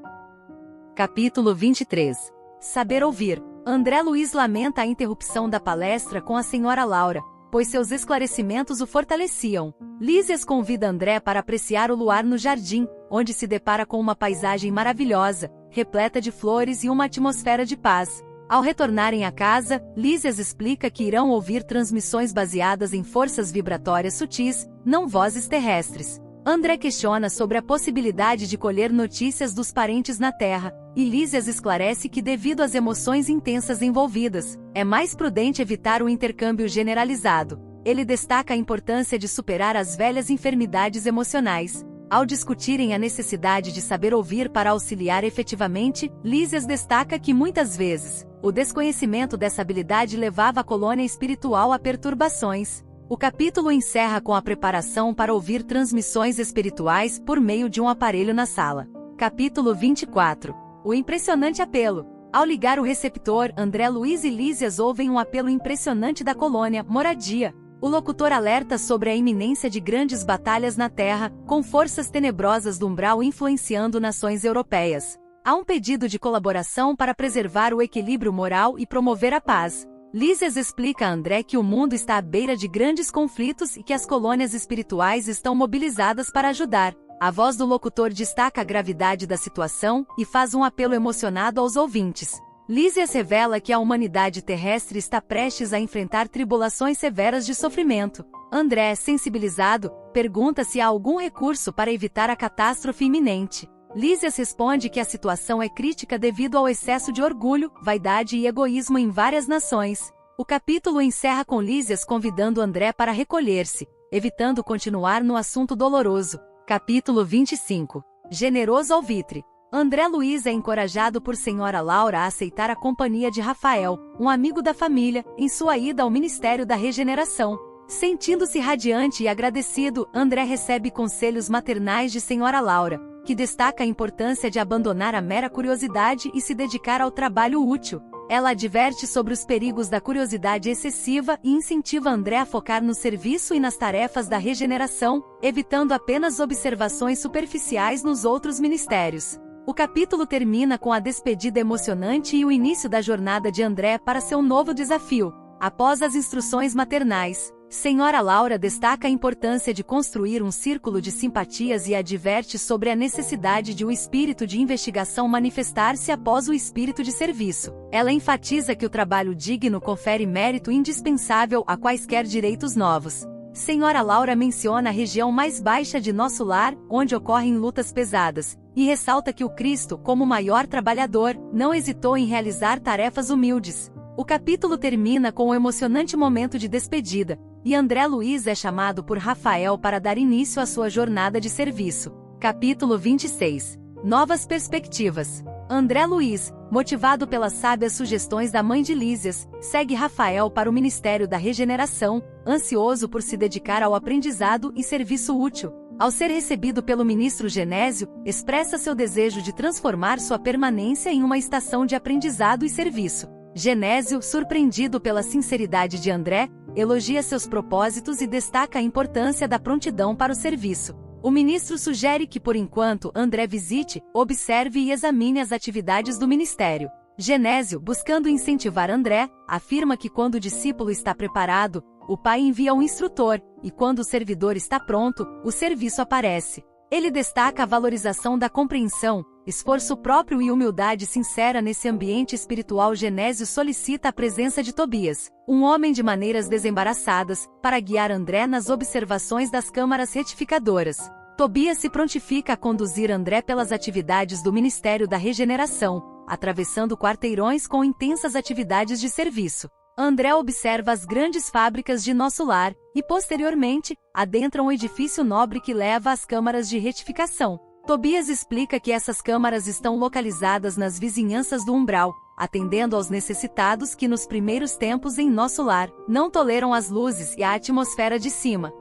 Capítulo 23. Saber ouvir. André Luiz lamenta a interrupção da palestra com a senhora Laura, pois seus esclarecimentos o fortaleciam. Lísias convida André para apreciar o luar no jardim, onde se depara com uma paisagem maravilhosa, repleta de flores e uma atmosfera de paz. Ao retornarem à casa, Lísias explica que irão ouvir transmissões baseadas em forças vibratórias sutis, não vozes terrestres. André questiona sobre a possibilidade de colher notícias dos parentes na Terra, e Lísias esclarece que devido às emoções intensas envolvidas, é mais prudente evitar o intercâmbio generalizado. Ele destaca a importância de superar as velhas enfermidades emocionais. Ao discutirem a necessidade de saber ouvir para auxiliar efetivamente, Lísias destaca que muitas vezes, o desconhecimento dessa habilidade levava a colônia espiritual a perturbações. O capítulo encerra com a preparação para ouvir transmissões espirituais por meio de um aparelho na sala. Capítulo 24. O impressionante apelo. Ao ligar o receptor, André Luiz e Lísias ouvem um apelo impressionante da colônia, moradia. O locutor alerta sobre a iminência de grandes batalhas na Terra, com forças tenebrosas do umbral influenciando nações europeias. Há um pedido de colaboração para preservar o equilíbrio moral e promover a paz. Lísias explica a André que o mundo está à beira de grandes conflitos e que as colônias espirituais estão mobilizadas para ajudar. A voz do locutor destaca a gravidade da situação e faz um apelo emocionado aos ouvintes. Lísias revela que a humanidade terrestre está prestes a enfrentar tribulações severas de sofrimento. André, sensibilizado, pergunta se há algum recurso para evitar a catástrofe iminente. Lísias responde que a situação é crítica devido ao excesso de orgulho, vaidade e egoísmo em várias nações. O capítulo encerra com Lísias convidando André para recolher-se, evitando continuar no assunto doloroso. Capítulo 25. Generoso alvitre. André Luiz é encorajado por senhora Laura a aceitar a companhia de Rafael, um amigo da família, em sua ida ao Ministério da Regeneração. Sentindo-se radiante e agradecido, André recebe conselhos maternais de senhora Laura, que destaca a importância de abandonar a mera curiosidade e se dedicar ao trabalho útil. Ela adverte sobre os perigos da curiosidade excessiva e incentiva André a focar no serviço e nas tarefas da regeneração, evitando apenas observações superficiais nos outros ministérios. O capítulo termina com a despedida emocionante e o início da jornada de André para seu novo desafio. Após as instruções maternais, senhora Laura destaca a importância de construir um círculo de simpatias e adverte sobre a necessidade de o espírito de investigação manifestar-se após o espírito de serviço. Ela enfatiza que o trabalho digno confere mérito indispensável a quaisquer direitos novos. Senhora Laura menciona a região mais baixa de nosso lar, onde ocorrem lutas pesadas, e ressalta que o Cristo, como maior trabalhador, não hesitou em realizar tarefas humildes. O capítulo termina com um emocionante momento de despedida, e André Luiz é chamado por Rafael para dar início à sua jornada de serviço. Capítulo 26. Novas perspectivas. André Luiz, motivado pelas sábias sugestões da mãe de Lísias, segue Rafael para o Ministério da Regeneração, ansioso por se dedicar ao aprendizado e serviço útil. Ao ser recebido pelo ministro Genésio, expressa seu desejo de transformar sua permanência em uma estação de aprendizado e serviço. Genésio, surpreendido pela sinceridade de André, elogia seus propósitos e destaca a importância da prontidão para o serviço. O ministro sugere que, por enquanto, André visite, observe e examine as atividades do ministério. Genésio, buscando incentivar André, afirma que quando o discípulo está preparado, o pai envia um instrutor, e quando o servidor está pronto, o serviço aparece. Ele destaca a valorização da compreensão, esforço próprio e humildade sincera nesse ambiente espiritual. Genésio solicita a presença de Tobias, um homem de maneiras desembaraçadas, para guiar André nas observações das câmaras retificadoras. Tobias se prontifica a conduzir André pelas atividades do Ministério da Regeneração, atravessando quarteirões com intensas atividades de serviço. André observa as grandes fábricas de Nosso Lar, e posteriormente, adentra um edifício nobre que leva às câmaras de retificação. Tobias explica que essas câmaras estão localizadas nas vizinhanças do umbral, atendendo aos necessitados que nos primeiros tempos em Nosso Lar, não toleram as luzes e a atmosfera de cima.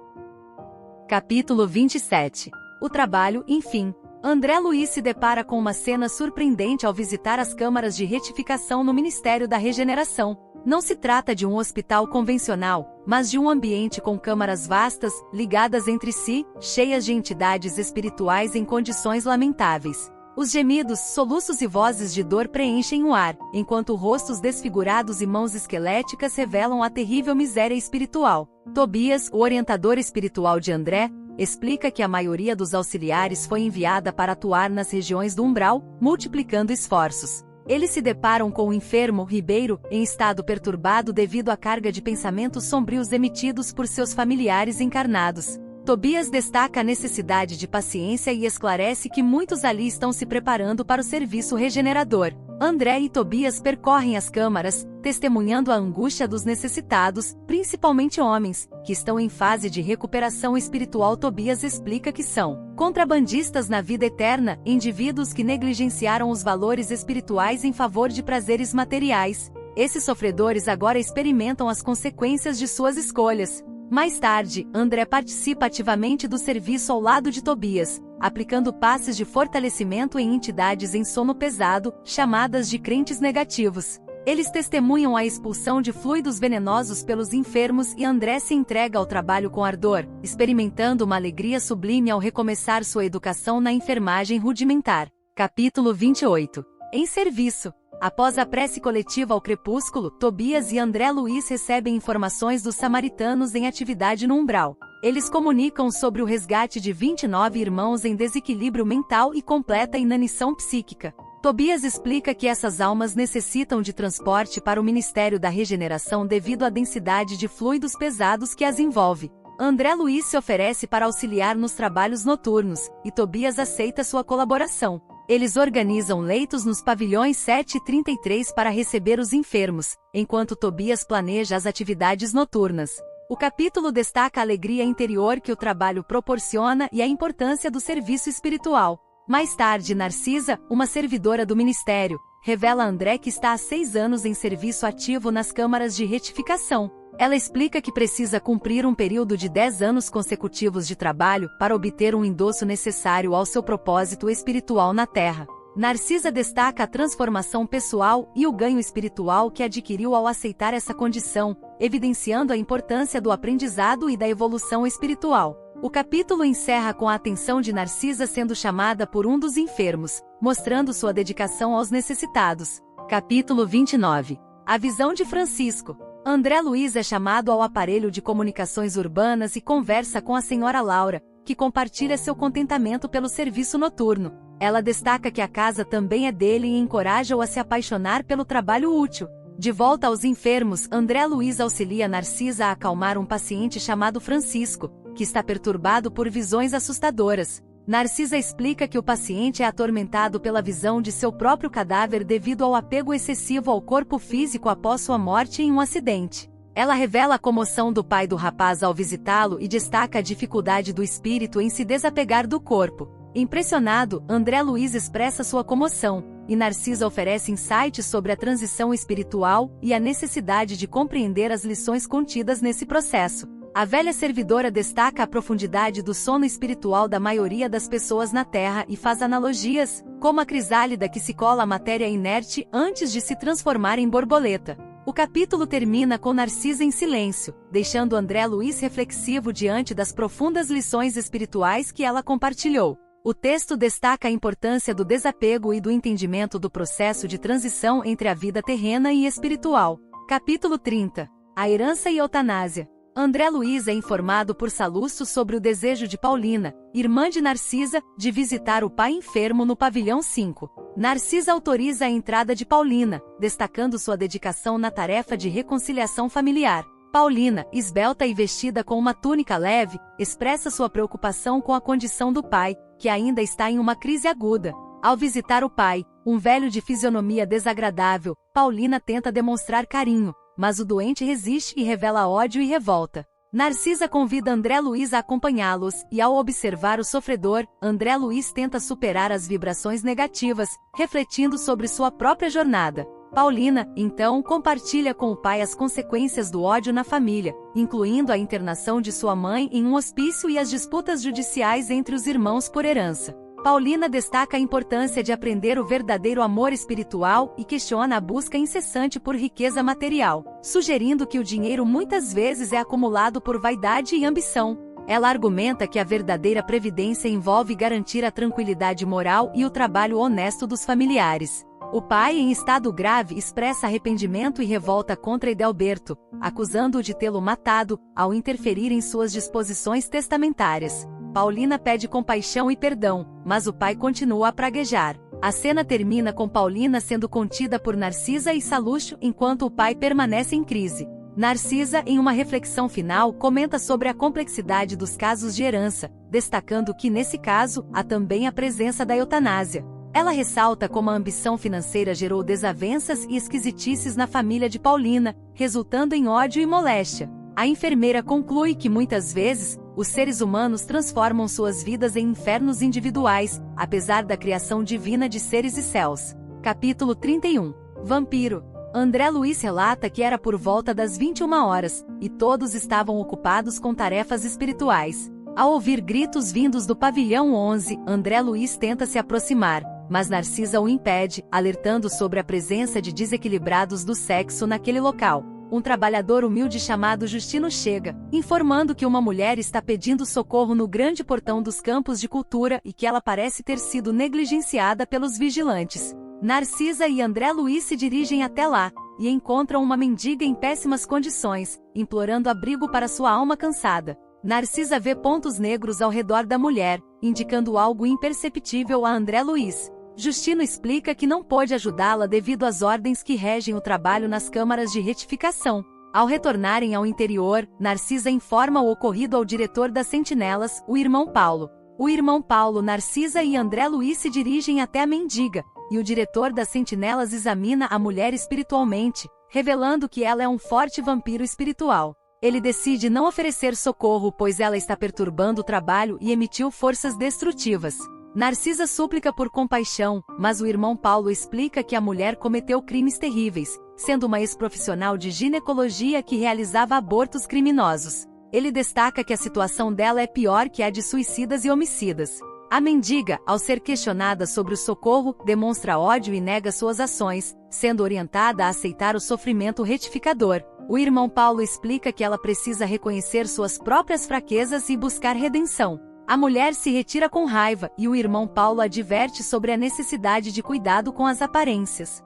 Capítulo 27. O trabalho, enfim. André Luiz se depara com uma cena surpreendente ao visitar as câmaras de retificação no Ministério da Regeneração. Não se trata de um hospital convencional, mas de um ambiente com câmaras vastas, ligadas entre si, cheias de entidades espirituais em condições lamentáveis. Os gemidos, soluços e vozes de dor preenchem o ar, enquanto rostos desfigurados e mãos esqueléticas revelam a terrível miséria espiritual. Tobias, o orientador espiritual de André, explica que a maioria dos auxiliares foi enviada para atuar nas regiões do umbral, multiplicando esforços. Eles se deparam com o enfermo Ribeiro, em estado perturbado devido à carga de pensamentos sombrios emitidos por seus familiares encarnados. Tobias destaca a necessidade de paciência e esclarece que muitos ali estão se preparando para o serviço regenerador. André e Tobias percorrem as câmaras, testemunhando a angústia dos necessitados, principalmente homens, que estão em fase de recuperação espiritual. Tobias explica que são contrabandistas na vida eterna, indivíduos que negligenciaram os valores espirituais em favor de prazeres materiais. Esses sofredores agora experimentam as consequências de suas escolhas. Mais tarde, André participa ativamente do serviço ao lado de Tobias, aplicando passes de fortalecimento em entidades em sono pesado, chamadas de crentes negativos. Eles testemunham a expulsão de fluidos venenosos pelos enfermos e André se entrega ao trabalho com ardor, experimentando uma alegria sublime ao recomeçar sua educação na enfermagem rudimentar. Capítulo 28. Em serviço. Após a prece coletiva ao crepúsculo, Tobias e André Luiz recebem informações dos samaritanos em atividade no umbral. Eles comunicam sobre o resgate de 29 irmãos em desequilíbrio mental e completa inanição psíquica. Tobias explica que essas almas necessitam de transporte para o Ministério da Regeneração devido à densidade de fluidos pesados que as envolve. André Luiz se oferece para auxiliar nos trabalhos noturnos, e Tobias aceita sua colaboração. Eles organizam leitos nos pavilhões 7 e 33 para receber os enfermos, enquanto Tobias planeja as atividades noturnas. O capítulo destaca a alegria interior que o trabalho proporciona e a importância do serviço espiritual. Mais tarde, Narcisa, uma servidora do ministério, revela a André que está há 6 anos em serviço ativo nas câmaras de retificação. Ela explica que precisa cumprir um período de 10 anos consecutivos de trabalho para obter um endosso necessário ao seu propósito espiritual na Terra. Narcisa destaca a transformação pessoal e o ganho espiritual que adquiriu ao aceitar essa condição, evidenciando a importância do aprendizado e da evolução espiritual. O capítulo encerra com a atenção de Narcisa sendo chamada por um dos enfermos, mostrando sua dedicação aos necessitados. Capítulo 29. A visão de Francisco. André Luiz é chamado ao aparelho de comunicações urbanas e conversa com a senhora Laura, que compartilha seu contentamento pelo serviço noturno. Ela destaca que a casa também é dele e encoraja-o a se apaixonar pelo trabalho útil. De volta aos enfermos, André Luiz auxilia Narcisa a acalmar um paciente chamado Francisco, que está perturbado por visões assustadoras. Narcisa explica que o paciente é atormentado pela visão de seu próprio cadáver devido ao apego excessivo ao corpo físico após sua morte em um acidente. Ela revela a comoção do pai do rapaz ao visitá-lo e destaca a dificuldade do espírito em se desapegar do corpo. Impressionado, André Luiz expressa sua comoção, e Narcisa oferece insights sobre a transição espiritual e a necessidade de compreender as lições contidas nesse processo. A velha servidora destaca a profundidade do sono espiritual da maioria das pessoas na Terra e faz analogias, como a crisálida que se cola à matéria inerte antes de se transformar em borboleta. O capítulo termina com Narcisa em silêncio, deixando André Luiz reflexivo diante das profundas lições espirituais que ela compartilhou. O texto destaca a importância do desapego e do entendimento do processo de transição entre a vida terrena e espiritual. Capítulo 30. A herança e eutanásia. André Luiz é informado por Sallusto sobre o desejo de Paulina, irmã de Narcisa, de visitar o pai enfermo no pavilhão 5. Narcisa autoriza a entrada de Paulina, destacando sua dedicação na tarefa de reconciliação familiar. Paulina, esbelta e vestida com uma túnica leve, expressa sua preocupação com a condição do pai, que ainda está em uma crise aguda. Ao visitar o pai, um velho de fisionomia desagradável, Paulina tenta demonstrar carinho, mas o doente resiste e revela ódio e revolta. Narcisa convida André Luiz a acompanhá-los, e ao observar o sofredor, André Luiz tenta superar as vibrações negativas, refletindo sobre sua própria jornada. Paulina, então, compartilha com o pai as consequências do ódio na família, incluindo a internação de sua mãe em um hospício e as disputas judiciais entre os irmãos por herança. Paulina destaca a importância de aprender o verdadeiro amor espiritual e questiona a busca incessante por riqueza material, sugerindo que o dinheiro muitas vezes é acumulado por vaidade e ambição. Ela argumenta que a verdadeira previdência envolve garantir a tranquilidade moral e o trabalho honesto dos familiares. O pai, em estado grave, expressa arrependimento e revolta contra Edelberto, acusando-o de tê-lo matado, ao interferir em suas disposições testamentárias. Paulina pede compaixão e perdão, mas o pai continua a praguejar. A cena termina com Paulina sendo contida por Narcisa e Sallusto enquanto o pai permanece em crise. Narcisa, em uma reflexão final, comenta sobre a complexidade dos casos de herança, destacando que, nesse caso, há também a presença da eutanásia. Ela ressalta como a ambição financeira gerou desavenças e esquisitices na família de Paulina, resultando em ódio e moléstia. A enfermeira conclui que muitas vezes, os seres humanos transformam suas vidas em infernos individuais, apesar da criação divina de seres e céus. Capítulo 31. Vampiro. André Luiz relata que era por volta das 21 horas, e todos estavam ocupados com tarefas espirituais. Ao ouvir gritos vindos do pavilhão 11, André Luiz tenta se aproximar, mas Narcisa o impede, alertando sobre a presença de desequilibrados do sexo naquele local. Um trabalhador humilde chamado Justino chega, informando que uma mulher está pedindo socorro no grande portão dos campos de cultura e que ela parece ter sido negligenciada pelos vigilantes. Narcisa e André Luiz se dirigem até lá, e encontram uma mendiga em péssimas condições, implorando abrigo para sua alma cansada. Narcisa vê pontos negros ao redor da mulher, indicando algo imperceptível a André Luiz. Justino explica que não pôde ajudá-la devido às ordens que regem o trabalho nas câmaras de retificação. Ao retornarem ao interior, Narcisa informa o ocorrido ao diretor das sentinelas, o irmão Paulo. O irmão Paulo, Narcisa e André Luiz se dirigem até a mendiga, e o diretor das sentinelas examina a mulher espiritualmente, revelando que ela é um forte vampiro espiritual. Ele decide não oferecer socorro pois ela está perturbando o trabalho e emitiu forças destrutivas. Narcisa súplica por compaixão, mas o irmão Paulo explica que a mulher cometeu crimes terríveis, sendo uma ex-profissional de ginecologia que realizava abortos criminosos. Ele destaca que a situação dela é pior que a de suicidas e homicidas. A mendiga, ao ser questionada sobre o socorro, demonstra ódio e nega suas ações, sendo orientada a aceitar o sofrimento retificador. O irmão Paulo explica que ela precisa reconhecer suas próprias fraquezas e buscar redenção. A mulher se retira com raiva e o irmão Paulo adverte sobre a necessidade de cuidado com as aparências.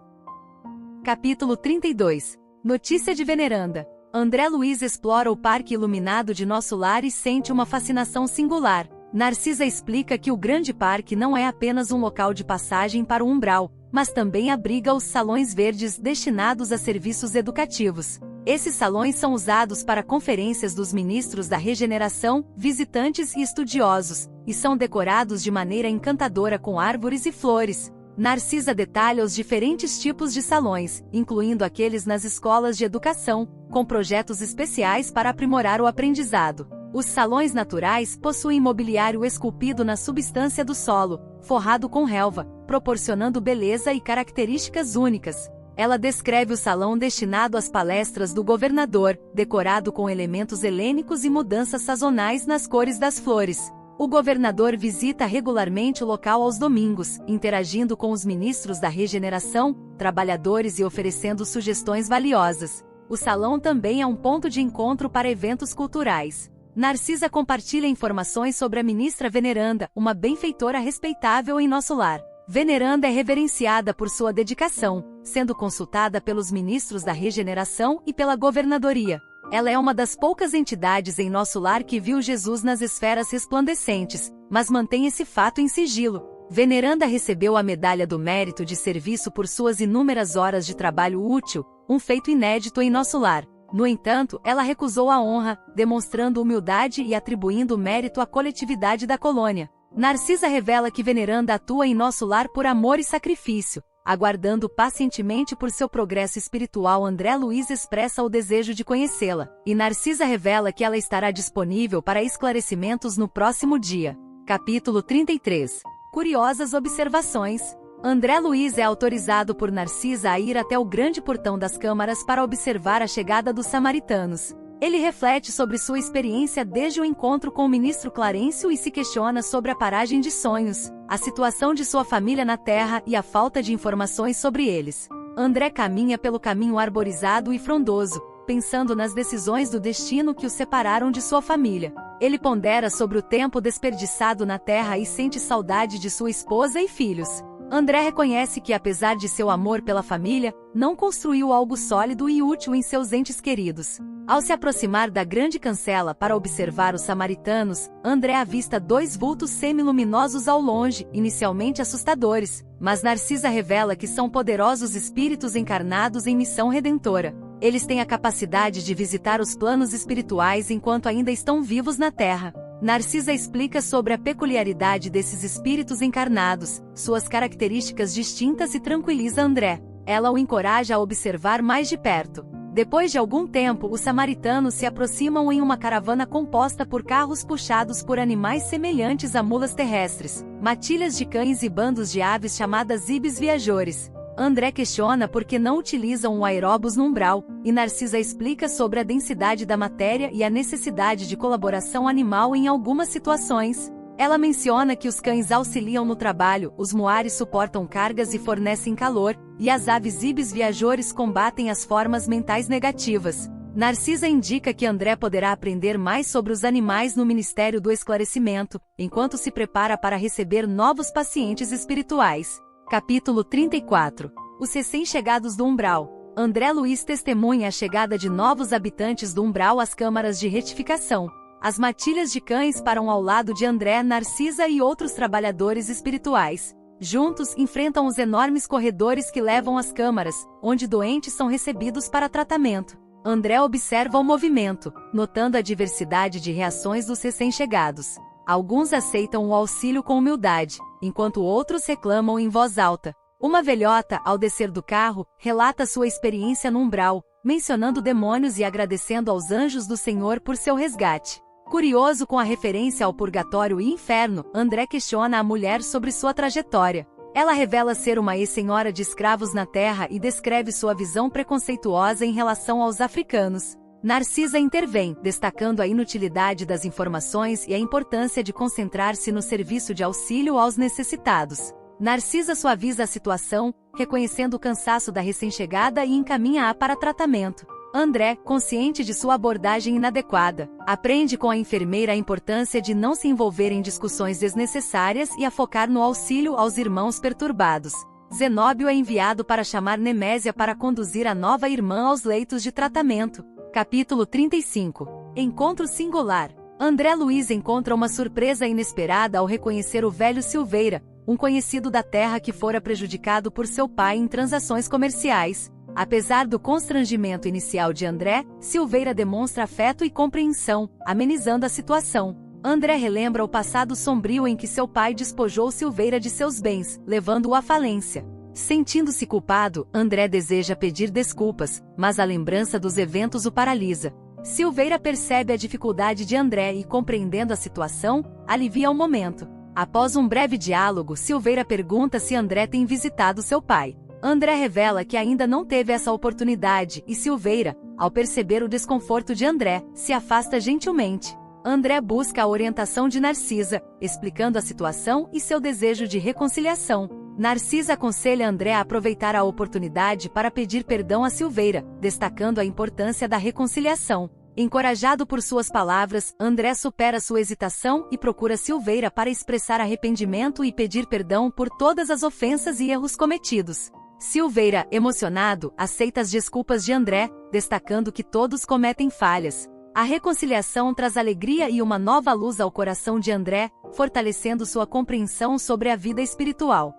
Capítulo 32. Notícia de Veneranda. André Luiz explora o parque iluminado de Nosso Lar e sente uma fascinação singular. Narcisa explica que o grande parque não é apenas um local de passagem para o umbral, mas também abriga os salões verdes destinados a serviços educativos. Esses salões são usados para conferências dos ministros da regeneração, visitantes e estudiosos, e são decorados de maneira encantadora com árvores e flores. Narcisa detalha os diferentes tipos de salões, incluindo aqueles nas escolas de educação, com projetos especiais para aprimorar o aprendizado. Os salões naturais possuem mobiliário esculpido na substância do solo, forrado com relva, proporcionando beleza e características únicas. Ela descreve o salão destinado às palestras do governador, decorado com elementos helênicos e mudanças sazonais nas cores das flores. O governador visita regularmente o local aos domingos, interagindo com os ministros da regeneração, trabalhadores e oferecendo sugestões valiosas. O salão também é um ponto de encontro para eventos culturais. Narcisa compartilha informações sobre a ministra Veneranda, uma benfeitora respeitável em Nosso Lar. Veneranda é reverenciada por sua dedicação, sendo consultada pelos ministros da regeneração e pela governadoria. Ela é uma das poucas entidades em nosso lar que viu Jesus nas esferas resplandecentes, mas mantém esse fato em sigilo. Veneranda recebeu a medalha do mérito de serviço por suas inúmeras horas de trabalho útil, um feito inédito em nosso lar. No entanto, ela recusou a honra, demonstrando humildade e atribuindo o mérito à coletividade da colônia. Narcisa revela que Veneranda atua em nosso lar por amor e sacrifício. Aguardando pacientemente por seu progresso espiritual, André Luiz expressa o desejo de conhecê-la, e Narcisa revela que ela estará disponível para esclarecimentos no próximo dia. Capítulo 33. Curiosas observações. André Luiz é autorizado por Narcisa a ir até o grande portão das câmaras para observar a chegada dos samaritanos. Ele reflete sobre sua experiência desde o encontro com o ministro Clarencio e se questiona sobre a paragem de sonhos, a situação de sua família na Terra e a falta de informações sobre eles. André caminha pelo caminho arborizado e frondoso, pensando nas decisões do destino que o separaram de sua família. Ele pondera sobre o tempo desperdiçado na Terra e sente saudade de sua esposa e filhos. André reconhece que, apesar de seu amor pela família, não construiu algo sólido e útil em seus entes queridos. Ao se aproximar da grande cancela para observar os samaritanos, André avista dois vultos semiluminosos ao longe, inicialmente assustadores, mas Narcisa revela que são poderosos espíritos encarnados em missão redentora. Eles têm a capacidade de visitar os planos espirituais enquanto ainda estão vivos na Terra. Narcisa explica sobre a peculiaridade desses espíritos encarnados, suas características distintas e tranquiliza André. Ela o encoraja a observar mais de perto. Depois de algum tempo, os samaritanos se aproximam em uma caravana composta por carros puxados por animais semelhantes a mulas terrestres, matilhas de cães e bandos de aves chamadas ibis viajores. André questiona por que não utilizam um aeróbus no umbral, e Narcisa explica sobre a densidade da matéria e a necessidade de colaboração animal em algumas situações. Ela menciona que os cães auxiliam no trabalho, os muares suportam cargas e fornecem calor, e as aves ibis viajores combatem as formas mentais negativas. Narcisa indica que André poderá aprender mais sobre os animais no Ministério do Esclarecimento, enquanto se prepara para receber novos pacientes espirituais. Capítulo 34. Os recém-chegados do umbral. André Luiz testemunha a chegada de novos habitantes do umbral às câmaras de retificação. As matilhas de cães param ao lado de André, Narcisa e outros trabalhadores espirituais. Juntos, enfrentam os enormes corredores que levam às câmaras, onde doentes são recebidos para tratamento. André observa o movimento, notando a diversidade de reações dos recém-chegados. Alguns aceitam o auxílio com humildade, enquanto outros reclamam em voz alta. Uma velhota, ao descer do carro, relata sua experiência no umbral, mencionando demônios e agradecendo aos anjos do Senhor por seu resgate. Curioso com a referência ao purgatório e inferno, André questiona a mulher sobre sua trajetória. Ela revela ser uma ex-senhora de escravos na Terra e descreve sua visão preconceituosa em relação aos africanos. Narcisa intervém, destacando a inutilidade das informações e a importância de concentrar-se no serviço de auxílio aos necessitados. Narcisa suaviza a situação, reconhecendo o cansaço da recém-chegada e encaminha-a para tratamento. André, consciente de sua abordagem inadequada, aprende com a enfermeira a importância de não se envolver em discussões desnecessárias e a focar no auxílio aos irmãos perturbados. Zenóbio é enviado para chamar Nemésia para conduzir a nova irmã aos leitos de tratamento. Capítulo 35. Encontro singular. André Luiz encontra uma surpresa inesperada ao reconhecer o velho Silveira, um conhecido da terra que fora prejudicado por seu pai em transações comerciais. Apesar do constrangimento inicial de André, Silveira demonstra afeto e compreensão, amenizando a situação. André relembra o passado sombrio em que seu pai despojou Silveira de seus bens, levando-o à falência. Sentindo-se culpado, André deseja pedir desculpas, mas a lembrança dos eventos o paralisa. Silveira percebe a dificuldade de André e, compreendendo a situação, alivia o momento. Após um breve diálogo, Silveira pergunta se André tem visitado seu pai. André revela que ainda não teve essa oportunidade e Silveira, ao perceber o desconforto de André, se afasta gentilmente. André busca a orientação de Narcisa, explicando a situação e seu desejo de reconciliação. Narcisa aconselha André a aproveitar a oportunidade para pedir perdão a Silveira, destacando a importância da reconciliação. Encorajado por suas palavras, André supera sua hesitação e procura Silveira para expressar arrependimento e pedir perdão por todas as ofensas e erros cometidos. Silveira, emocionado, aceita as desculpas de André, destacando que todos cometem falhas. A reconciliação traz alegria e uma nova luz ao coração de André, fortalecendo sua compreensão sobre a vida espiritual.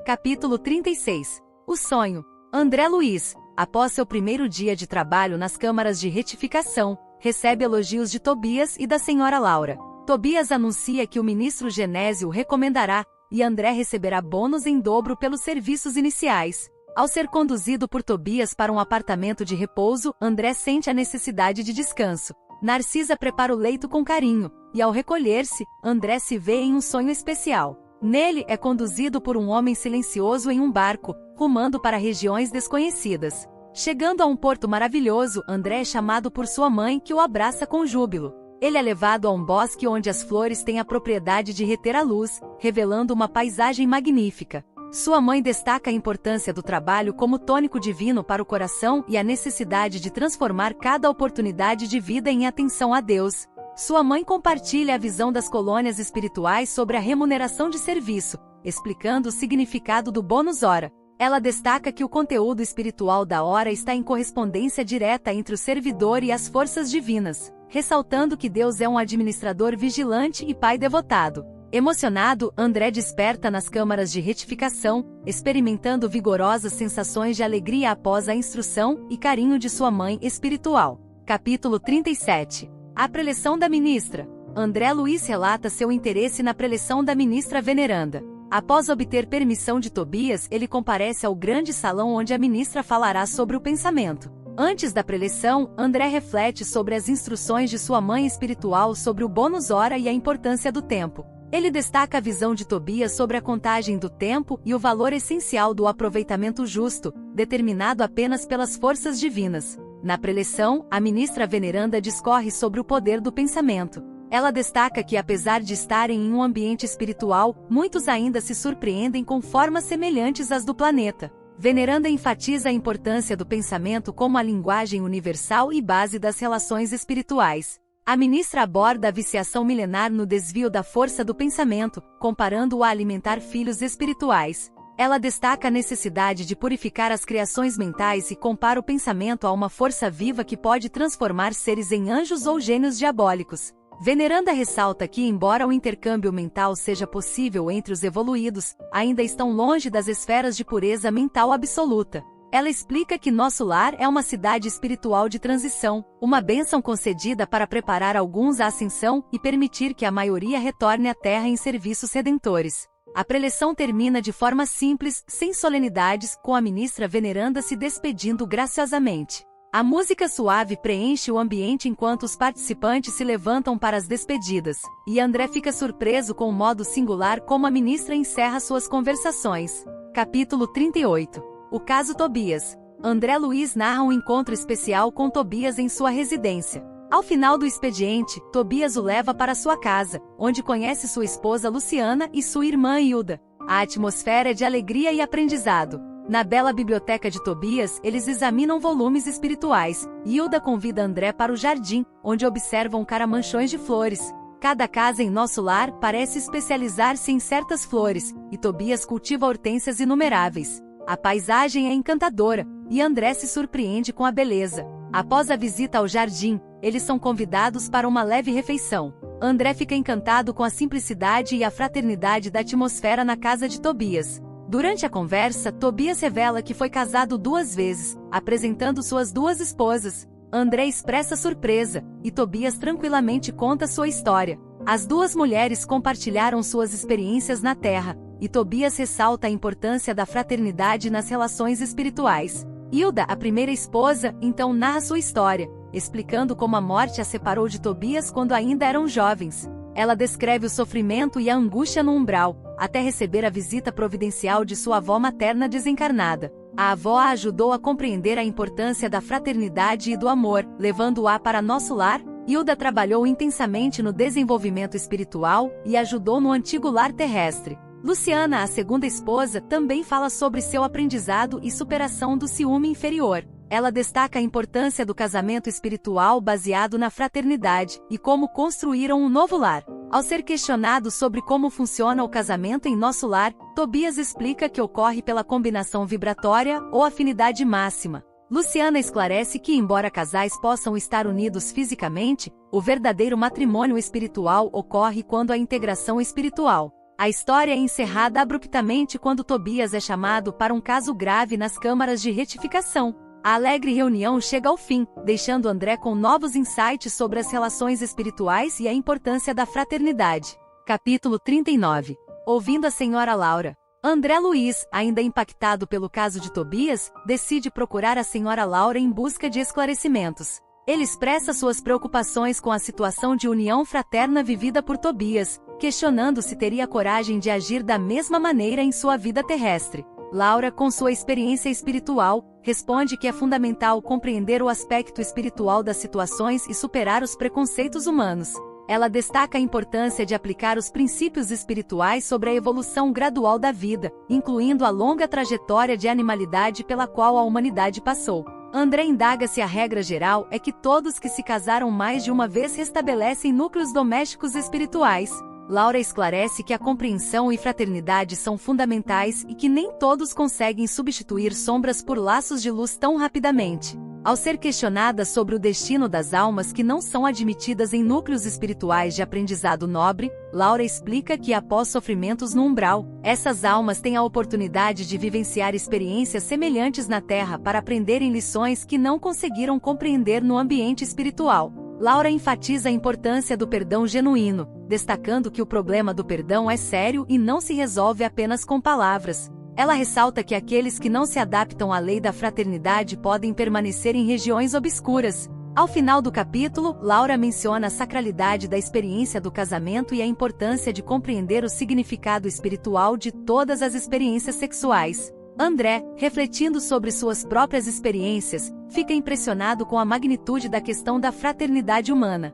Capítulo 36. O sonho. André Luiz, após seu primeiro dia de trabalho nas câmaras de retificação, recebe elogios de Tobias e da senhora Laura. Tobias anuncia que o ministro Genésio o recomendará, e André receberá bônus em dobro pelos serviços iniciais. Ao ser conduzido por Tobias para um apartamento de repouso, André sente a necessidade de descanso. Narcisa prepara o leito com carinho, e ao recolher-se, André se vê em um sonho especial. Nele é conduzido por um homem silencioso em um barco, rumando para regiões desconhecidas. Chegando a um porto maravilhoso, André é chamado por sua mãe, que o abraça com júbilo. Ele é levado a um bosque onde as flores têm a propriedade de reter a luz, revelando uma paisagem magnífica. Sua mãe destaca a importância do trabalho como tônico divino para o coração e a necessidade de transformar cada oportunidade de vida em atenção a Deus. Sua mãe compartilha a visão das colônias espirituais sobre a remuneração de serviço, explicando o significado do bônus hora. Ela destaca que o conteúdo espiritual da hora está em correspondência direta entre o servidor e as forças divinas, ressaltando que Deus é um administrador vigilante e pai devotado. Emocionado, André desperta nas câmaras de retificação, experimentando vigorosas sensações de alegria após a instrução e carinho de sua mãe espiritual. Capítulo 37. A preleção da ministra. André Luiz relata seu interesse na preleção da ministra veneranda. Após obter permissão de Tobias, ele comparece ao grande salão onde a ministra falará sobre o pensamento. Antes da preleção, André reflete sobre as instruções de sua mãe espiritual sobre o bônus hora e a importância do tempo. Ele destaca a visão de Tobias sobre a contagem do tempo e o valor essencial do aproveitamento justo, determinado apenas pelas forças divinas. Na preleção, a ministra veneranda discorre sobre o poder do pensamento. Ela destaca que, apesar de estarem em um ambiente espiritual, muitos ainda se surpreendem com formas semelhantes às do planeta. Veneranda enfatiza a importância do pensamento como a linguagem universal e base das relações espirituais. A ministra aborda a viciação milenar no desvio da força do pensamento, comparando-o a alimentar filhos espirituais. Ela destaca a necessidade de purificar as criações mentais e compara o pensamento a uma força viva que pode transformar seres em anjos ou gênios diabólicos. Veneranda ressalta que, embora o intercâmbio mental seja possível entre os evoluídos, ainda estão longe das esferas de pureza mental absoluta. Ela explica que nosso lar é uma cidade espiritual de transição, uma bênção concedida para preparar alguns à ascensão e permitir que a maioria retorne à Terra em serviços redentores. A preleção termina de forma simples, sem solenidades, com a ministra veneranda se despedindo graciosamente. A música suave preenche o ambiente enquanto os participantes se levantam para as despedidas, e André fica surpreso com o modo singular como a ministra encerra suas conversações. Capítulo 38. O caso Tobias. André Luiz narra um encontro especial com Tobias em sua residência. Ao final do expediente, Tobias o leva para sua casa, onde conhece sua esposa Luciana e sua irmã Hilda. A atmosfera é de alegria e aprendizado. Na bela biblioteca de Tobias, eles examinam volumes espirituais. Hilda convida André para o jardim, onde observam caramanchões de flores. Cada casa em nosso lar parece especializar-se em certas flores, e Tobias cultiva hortênsias inumeráveis. A paisagem é encantadora, e André se surpreende com a beleza. Após a visita ao jardim, eles são convidados para uma leve refeição. André fica encantado com a simplicidade e a fraternidade da atmosfera na casa de Tobias. Durante a conversa, Tobias revela que foi casado 2 vezes, apresentando suas 2 esposas. André expressa surpresa, e Tobias tranquilamente conta sua história. As 2 mulheres compartilharam suas experiências na Terra, e Tobias ressalta a importância da fraternidade nas relações espirituais. Hilda, a primeira esposa, então narra sua história, explicando como a morte a separou de Tobias quando ainda eram jovens. Ela descreve o sofrimento e a angústia no umbral, até receber a visita providencial de sua avó materna desencarnada. A avó a ajudou a compreender a importância da fraternidade e do amor, levando-a para nosso lar. Hilda trabalhou intensamente no desenvolvimento espiritual e ajudou no antigo lar terrestre. Luciana, a segunda esposa, também fala sobre seu aprendizado e superação do ciúme inferior. Ela destaca a importância do casamento espiritual baseado na fraternidade e como construíram um novo lar. Ao ser questionado sobre como funciona o casamento em nosso lar, Tobias explica que ocorre pela combinação vibratória ou afinidade máxima. Luciana esclarece que, embora casais possam estar unidos fisicamente, o verdadeiro matrimônio espiritual ocorre quando há integração espiritual. A história é encerrada abruptamente quando Tobias é chamado para um caso grave nas câmaras de retificação. A alegre reunião chega ao fim, deixando André com novos insights sobre as relações espirituais e a importância da fraternidade. Capítulo 39. Ouvindo a senhora Laura. André Luiz, ainda impactado pelo caso de Tobias, decide procurar a senhora Laura em busca de esclarecimentos. Ele expressa suas preocupações com a situação de união fraterna vivida por Tobias, questionando se teria coragem de agir da mesma maneira em sua vida terrestre. Laura, com sua experiência espiritual, responde que é fundamental compreender o aspecto espiritual das situações e superar os preconceitos humanos. Ela destaca a importância de aplicar os princípios espirituais sobre a evolução gradual da vida, incluindo a longa trajetória de animalidade pela qual a humanidade passou. André indaga se a regra geral é que todos que se casaram mais de uma vez restabelecem núcleos domésticos espirituais. Laura esclarece que a compreensão e fraternidade são fundamentais e que nem todos conseguem substituir sombras por laços de luz tão rapidamente. Ao ser questionada sobre o destino das almas que não são admitidas em núcleos espirituais de aprendizado nobre, Laura explica que após sofrimentos no umbral, essas almas têm a oportunidade de vivenciar experiências semelhantes na Terra para aprenderem lições que não conseguiram compreender no ambiente espiritual. Laura enfatiza a importância do perdão genuíno, destacando que o problema do perdão é sério e não se resolve apenas com palavras. Ela ressalta que aqueles que não se adaptam à lei da fraternidade podem permanecer em regiões obscuras. Ao final do capítulo, Laura menciona a sacralidade da experiência do casamento e a importância de compreender o significado espiritual de todas as experiências sexuais. André, refletindo sobre suas próprias experiências, fica impressionado com a magnitude da questão da fraternidade humana.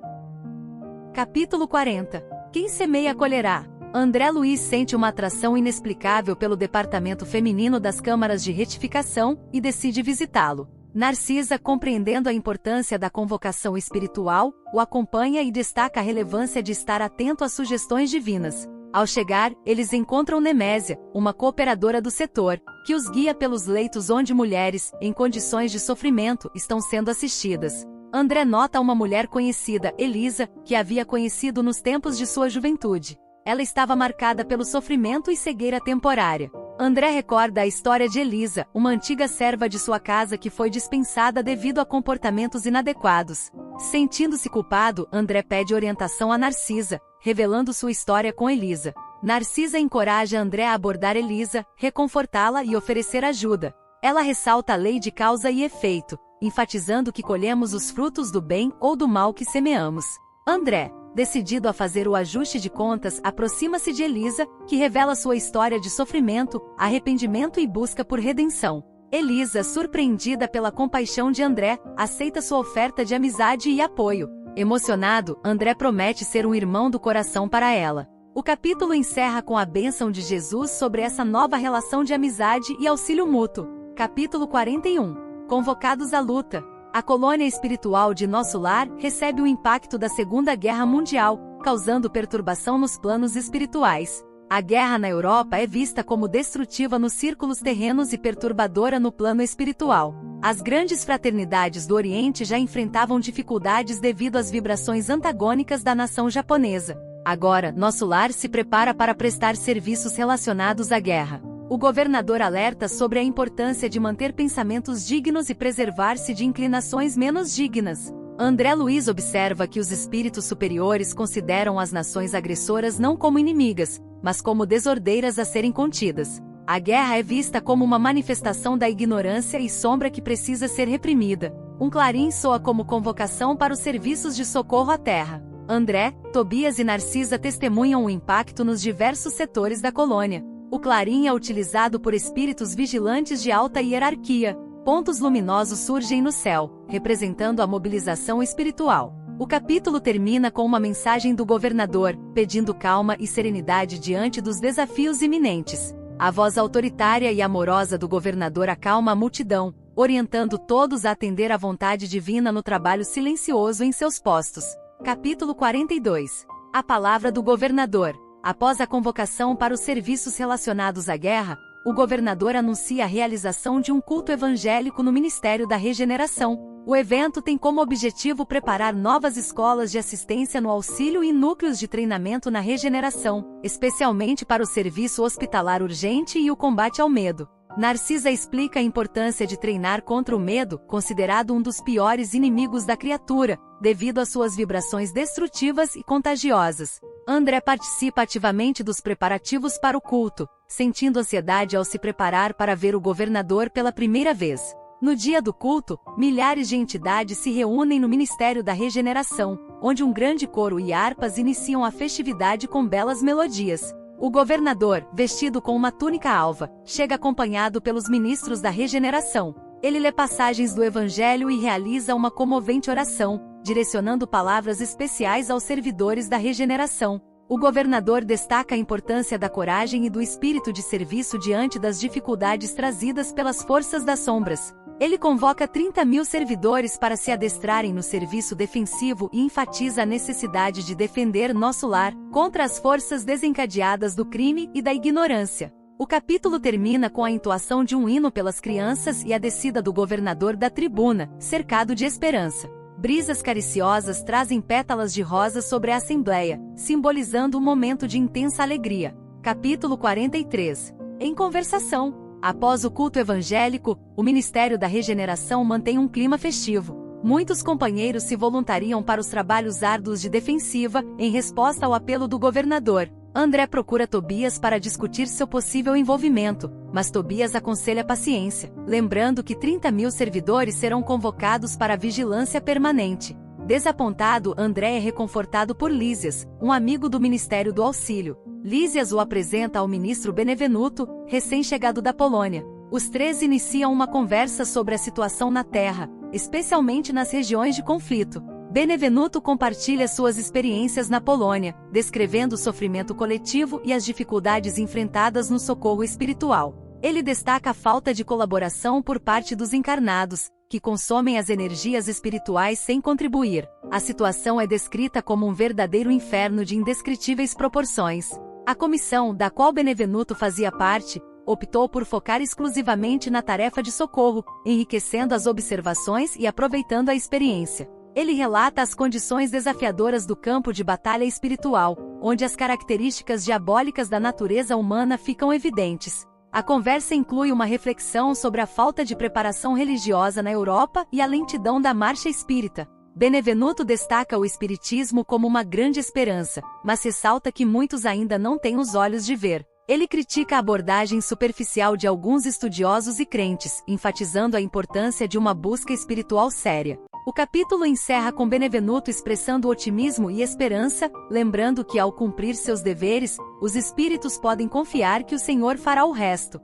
Capítulo 40. Quem semeia colherá. André Luiz sente uma atração inexplicável pelo departamento feminino das câmaras de retificação e decide visitá-lo. Narcisa, compreendendo a importância da convocação espiritual, o acompanha e destaca a relevância de estar atento às sugestões divinas. Ao chegar, eles encontram Nemésia, uma cooperadora do setor, que os guia pelos leitos onde mulheres, em condições de sofrimento, estão sendo assistidas. André nota uma mulher conhecida, Elisa, que havia conhecido nos tempos de sua juventude. Ela estava marcada pelo sofrimento e cegueira temporária. André recorda a história de Elisa, uma antiga serva de sua casa que foi dispensada devido a comportamentos inadequados. Sentindo-se culpado, André pede orientação a Narcisa, revelando sua história com Elisa. Narcisa encoraja André a abordar Elisa, reconfortá-la e oferecer ajuda. Ela ressalta a lei de causa e efeito, enfatizando que colhemos os frutos do bem ou do mal que semeamos. André, decidido a fazer o ajuste de contas, aproxima-se de Elisa, que revela sua história de sofrimento, arrependimento e busca por redenção. Elisa, surpreendida pela compaixão de André, aceita sua oferta de amizade e apoio. Emocionado, André promete ser um irmão do coração para ela. O capítulo encerra com a bênção de Jesus sobre essa nova relação de amizade e auxílio mútuo. Capítulo 41. Convocados à luta. A colônia espiritual de Nosso Lar recebe o impacto da Segunda Guerra Mundial, causando perturbação nos planos espirituais. A guerra na Europa é vista como destrutiva nos círculos terrenos e perturbadora no plano espiritual. As grandes fraternidades do Oriente já enfrentavam dificuldades devido às vibrações antagônicas da nação japonesa. Agora, Nosso Lar se prepara para prestar serviços relacionados à guerra. O governador alerta sobre a importância de manter pensamentos dignos e preservar-se de inclinações menos dignas. André Luiz observa que os espíritos superiores consideram as nações agressoras não como inimigas, mas como desordeiras a serem contidas. A guerra é vista como uma manifestação da ignorância e sombra que precisa ser reprimida. Um clarim soa como convocação para os serviços de socorro à terra. André, Tobias e Narcisa testemunham o impacto nos diversos setores da colônia. O clarim é utilizado por espíritos vigilantes de alta hierarquia. Pontos luminosos surgem no céu, representando a mobilização espiritual. O capítulo termina com uma mensagem do governador, pedindo calma e serenidade diante dos desafios iminentes. A voz autoritária e amorosa do governador acalma a multidão, orientando todos a atender à vontade divina no trabalho silencioso em seus postos. Capítulo 42. A palavra do governador. Após a convocação para os serviços relacionados à guerra, o governador anuncia a realização de um culto evangélico no Ministério da Regeneração. O evento tem como objetivo preparar novas escolas de assistência no auxílio e núcleos de treinamento na regeneração, especialmente para o serviço hospitalar urgente e o combate ao medo. Narcisa explica a importância de treinar contra o medo, considerado um dos piores inimigos da criatura, devido às suas vibrações destrutivas e contagiosas. André participa ativamente dos preparativos para o culto, sentindo ansiedade ao se preparar para ver o governador pela primeira vez. No dia do culto, milhares de entidades se reúnem no Ministério da Regeneração, onde um grande coro e harpas iniciam a festividade com belas melodias. O governador, vestido com uma túnica alva, chega acompanhado pelos ministros da Regeneração. Ele lê passagens do Evangelho e realiza uma comovente oração, direcionando palavras especiais aos servidores da Regeneração. O governador destaca a importância da coragem e do espírito de serviço diante das dificuldades trazidas pelas forças das sombras. Ele convoca 30.000 servidores para se adestrarem no serviço defensivo e enfatiza a necessidade de defender nosso lar contra as forças desencadeadas do crime e da ignorância. O capítulo termina com a entoação de um hino pelas crianças e a descida do governador da tribuna, cercado de esperança. Brisas cariciosas trazem pétalas de rosa sobre a assembleia, simbolizando um momento de intensa alegria. Capítulo 43. Em conversação. Após o culto evangélico, o Ministério da Regeneração mantém um clima festivo. Muitos companheiros se voluntariam para os trabalhos árduos de defensiva, em resposta ao apelo do governador. André procura Tobias para discutir seu possível envolvimento, mas Tobias aconselha paciência, lembrando que 30.000 servidores serão convocados para a vigilância permanente. Desapontado, André é reconfortado por Lísias, um amigo do Ministério do Auxílio. Lísias o apresenta ao ministro Benevenuto, recém-chegado da Polônia. Os três iniciam uma conversa sobre a situação na Terra, especialmente nas regiões de conflito. Benevenuto compartilha suas experiências na Polônia, descrevendo o sofrimento coletivo e as dificuldades enfrentadas no socorro espiritual. Ele destaca a falta de colaboração por parte dos encarnados, que consomem as energias espirituais sem contribuir. A situação é descrita como um verdadeiro inferno de indescritíveis proporções. A comissão, da qual Benevenuto fazia parte, optou por focar exclusivamente na tarefa de socorro, enriquecendo as observações e aproveitando a experiência. Ele relata as condições desafiadoras do campo de batalha espiritual, onde as características diabólicas da natureza humana ficam evidentes. A conversa inclui uma reflexão sobre a falta de preparação religiosa na Europa e a lentidão da marcha espírita. Benevenuto destaca o espiritismo como uma grande esperança, mas ressalta que muitos ainda não têm os olhos de ver. Ele critica a abordagem superficial de alguns estudiosos e crentes, enfatizando a importância de uma busca espiritual séria. O capítulo encerra com Benevenuto expressando otimismo e esperança, lembrando que ao cumprir seus deveres, os espíritos podem confiar que o Senhor fará o resto.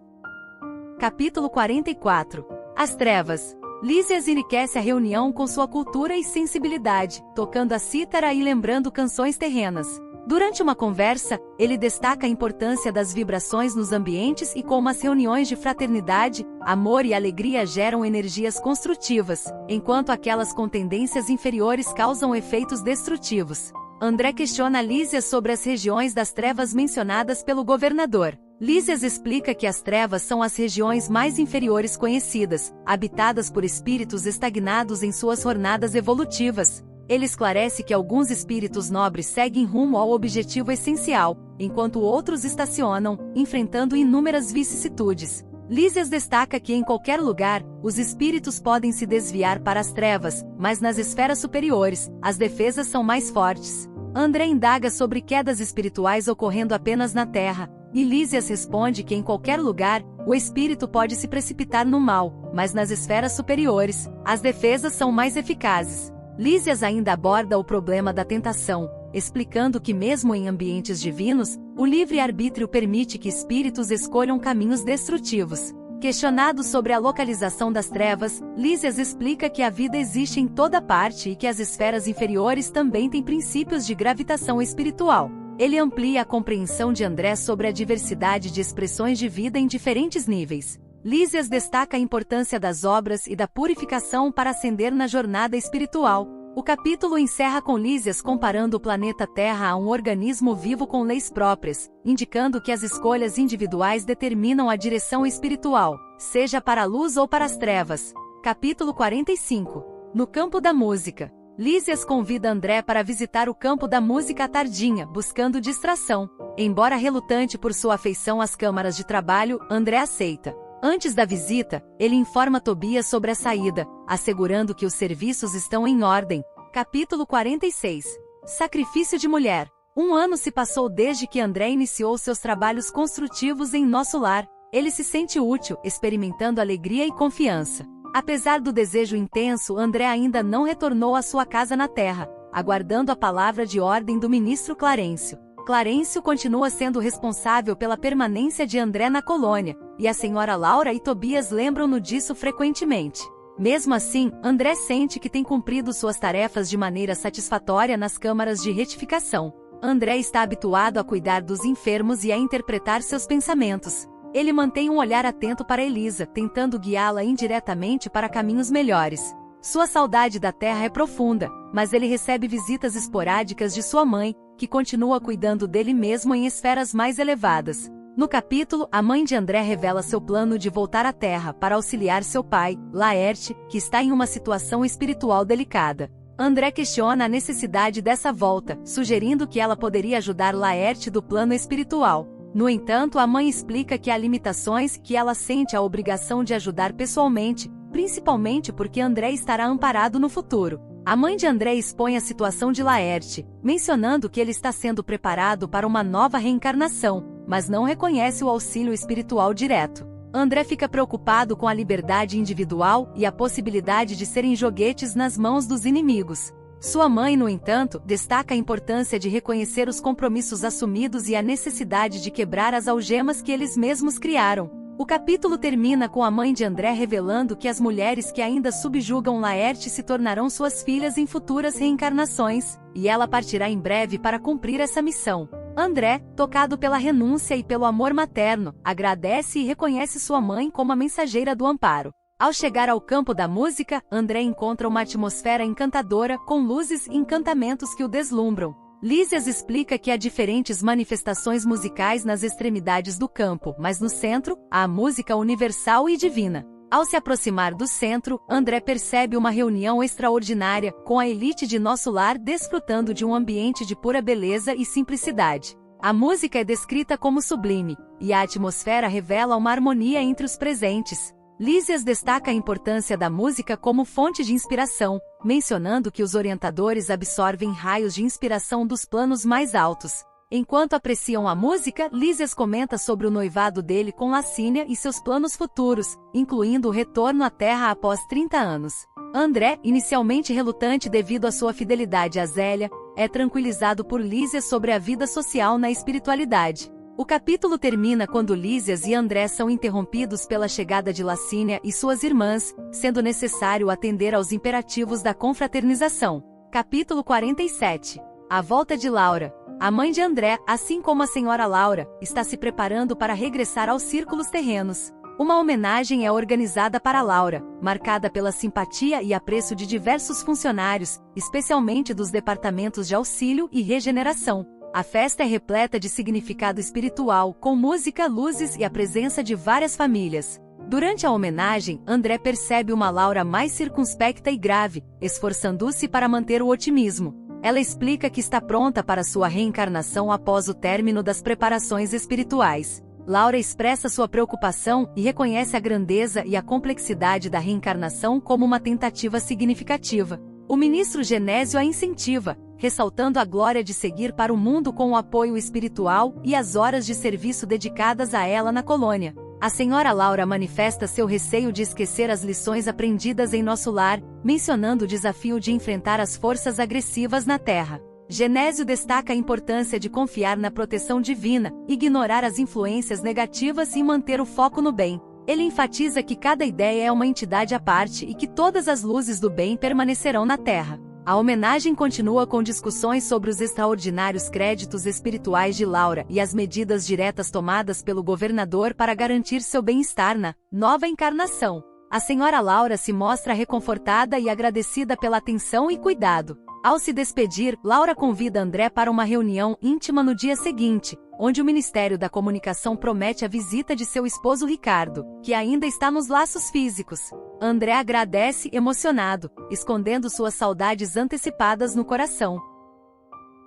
Capítulo 44. As trevas. Lísias enriquece a reunião com sua cultura e sensibilidade, tocando a cítara e lembrando canções terrenas. Durante uma conversa, ele destaca a importância das vibrações nos ambientes e como as reuniões de fraternidade, amor e alegria geram energias construtivas, enquanto aquelas com tendências inferiores causam efeitos destrutivos. André questiona Lísias sobre as regiões das trevas mencionadas pelo governador. Lísias explica que as trevas são as regiões mais inferiores conhecidas, habitadas por espíritos estagnados em suas jornadas evolutivas. Ele esclarece que alguns espíritos nobres seguem rumo ao objetivo essencial, enquanto outros estacionam, enfrentando inúmeras vicissitudes. Lísias destaca que em qualquer lugar, os espíritos podem se desviar para as trevas, mas nas esferas superiores, as defesas são mais fortes. André indaga sobre quedas espirituais ocorrendo apenas na Terra, e Lísias responde que em qualquer lugar, o espírito pode se precipitar no mal, mas nas esferas superiores, as defesas são mais eficazes. Lísias ainda aborda o problema da tentação, explicando que mesmo em ambientes divinos, o livre-arbítrio permite que espíritos escolham caminhos destrutivos. Questionado sobre a localização das trevas, Lísias explica que a vida existe em toda parte e que as esferas inferiores também têm princípios de gravitação espiritual. Ele amplia a compreensão de André sobre a diversidade de expressões de vida em diferentes níveis. Lísias destaca a importância das obras e da purificação para ascender na jornada espiritual. O capítulo encerra com Lísias comparando o planeta Terra a um organismo vivo com leis próprias, indicando que as escolhas individuais determinam a direção espiritual, seja para a luz ou para as trevas. Capítulo 45. No campo da música. Lísias convida André para visitar o campo da música à tardinha, buscando distração. Embora relutante por sua afeição às câmaras de trabalho, André aceita. Antes da visita, ele informa Tobias sobre a saída, assegurando que os serviços estão em ordem. Capítulo 46. Sacrifício de mulher. 1 ano se passou desde que André iniciou seus trabalhos construtivos em nosso lar. Ele se sente útil, experimentando alegria e confiança. Apesar do desejo intenso, André ainda não retornou à sua casa na terra, aguardando a palavra de ordem do ministro Clarencio. Clarencio continua sendo responsável pela permanência de André na colônia, e a senhora Laura e Tobias lembram-no disso frequentemente. Mesmo assim, André sente que tem cumprido suas tarefas de maneira satisfatória nas câmaras de retificação. André está habituado a cuidar dos enfermos e a interpretar seus pensamentos. Ele mantém um olhar atento para Elisa, tentando guiá-la indiretamente para caminhos melhores. Sua saudade da terra é profunda, mas ele recebe visitas esporádicas de sua mãe, que continua cuidando dele mesmo em esferas mais elevadas. No capítulo, a mãe de André revela seu plano de voltar à terra para auxiliar seu pai, Laerte, que está em uma situação espiritual delicada. André questiona a necessidade dessa volta, sugerindo que ela poderia ajudar Laerte do plano espiritual. No entanto, a mãe explica que há limitações e que ela sente a obrigação de ajudar pessoalmente, principalmente porque André estará amparado no futuro. A mãe de André expõe a situação de Laerte, mencionando que ele está sendo preparado para uma nova reencarnação, mas não reconhece o auxílio espiritual direto. André fica preocupado com a liberdade individual e a possibilidade de serem joguetes nas mãos dos inimigos. Sua mãe, no entanto, destaca a importância de reconhecer os compromissos assumidos e a necessidade de quebrar as algemas que eles mesmos criaram. O capítulo termina com a mãe de André revelando que as mulheres que ainda subjugam Laerte se tornarão suas filhas em futuras reencarnações, e ela partirá em breve para cumprir essa missão. André, tocado pela renúncia e pelo amor materno, agradece e reconhece sua mãe como a mensageira do amparo. Ao chegar ao campo da música, André encontra uma atmosfera encantadora, com luzes e encantamentos que o deslumbram. Lísias explica que há diferentes manifestações musicais nas extremidades do campo, mas no centro, há a música universal e divina. Ao se aproximar do centro, André percebe uma reunião extraordinária, com a elite de nosso lar desfrutando de um ambiente de pura beleza e simplicidade. A música é descrita como sublime, e a atmosfera revela uma harmonia entre os presentes. Lísias destaca a importância da música como fonte de inspiração, mencionando que os orientadores absorvem raios de inspiração dos planos mais altos. Enquanto apreciam a música, Lísias comenta sobre o noivado dele com Lacínia e seus planos futuros, incluindo o retorno à Terra após 30 anos. André, inicialmente relutante devido à sua fidelidade a Zélia, é tranquilizado por Lísias sobre a vida social na espiritualidade. O capítulo termina quando Lísias e André são interrompidos pela chegada de Lacínia e suas irmãs, sendo necessário atender aos imperativos da confraternização. Capítulo 47. A volta de Laura. A mãe de André, assim como a senhora Laura, está se preparando para regressar aos círculos terrenos. Uma homenagem é organizada para Laura, marcada pela simpatia e apreço de diversos funcionários, especialmente dos departamentos de auxílio e regeneração. A festa é repleta de significado espiritual, com música, luzes e a presença de várias famílias. Durante a homenagem, André percebe uma Laura mais circunspecta e grave, esforçando-se para manter o otimismo. Ela explica que está pronta para sua reencarnação após o término das preparações espirituais. Laura expressa sua preocupação e reconhece a grandeza e a complexidade da reencarnação como uma tentativa significativa. O ministro Genésio a incentiva, ressaltando a glória de seguir para o mundo com o apoio espiritual e as horas de serviço dedicadas a ela na colônia. A senhora Laura manifesta seu receio de esquecer as lições aprendidas em nosso lar, mencionando o desafio de enfrentar as forças agressivas na Terra. Genésio destaca a importância de confiar na proteção divina, ignorar as influências negativas e manter o foco no bem. Ele enfatiza que cada ideia é uma entidade à parte e que todas as luzes do bem permanecerão na Terra. A homenagem continua com discussões sobre os extraordinários créditos espirituais de Laura e as medidas diretas tomadas pelo governador para garantir seu bem-estar na nova encarnação. A senhora Laura se mostra reconfortada e agradecida pela atenção e cuidado. Ao se despedir, Laura convida André para uma reunião íntima no dia seguinte, onde o Ministério da Comunicação promete a visita de seu esposo Ricardo, que ainda está nos laços físicos. André agradece emocionado, escondendo suas saudades antecipadas no coração.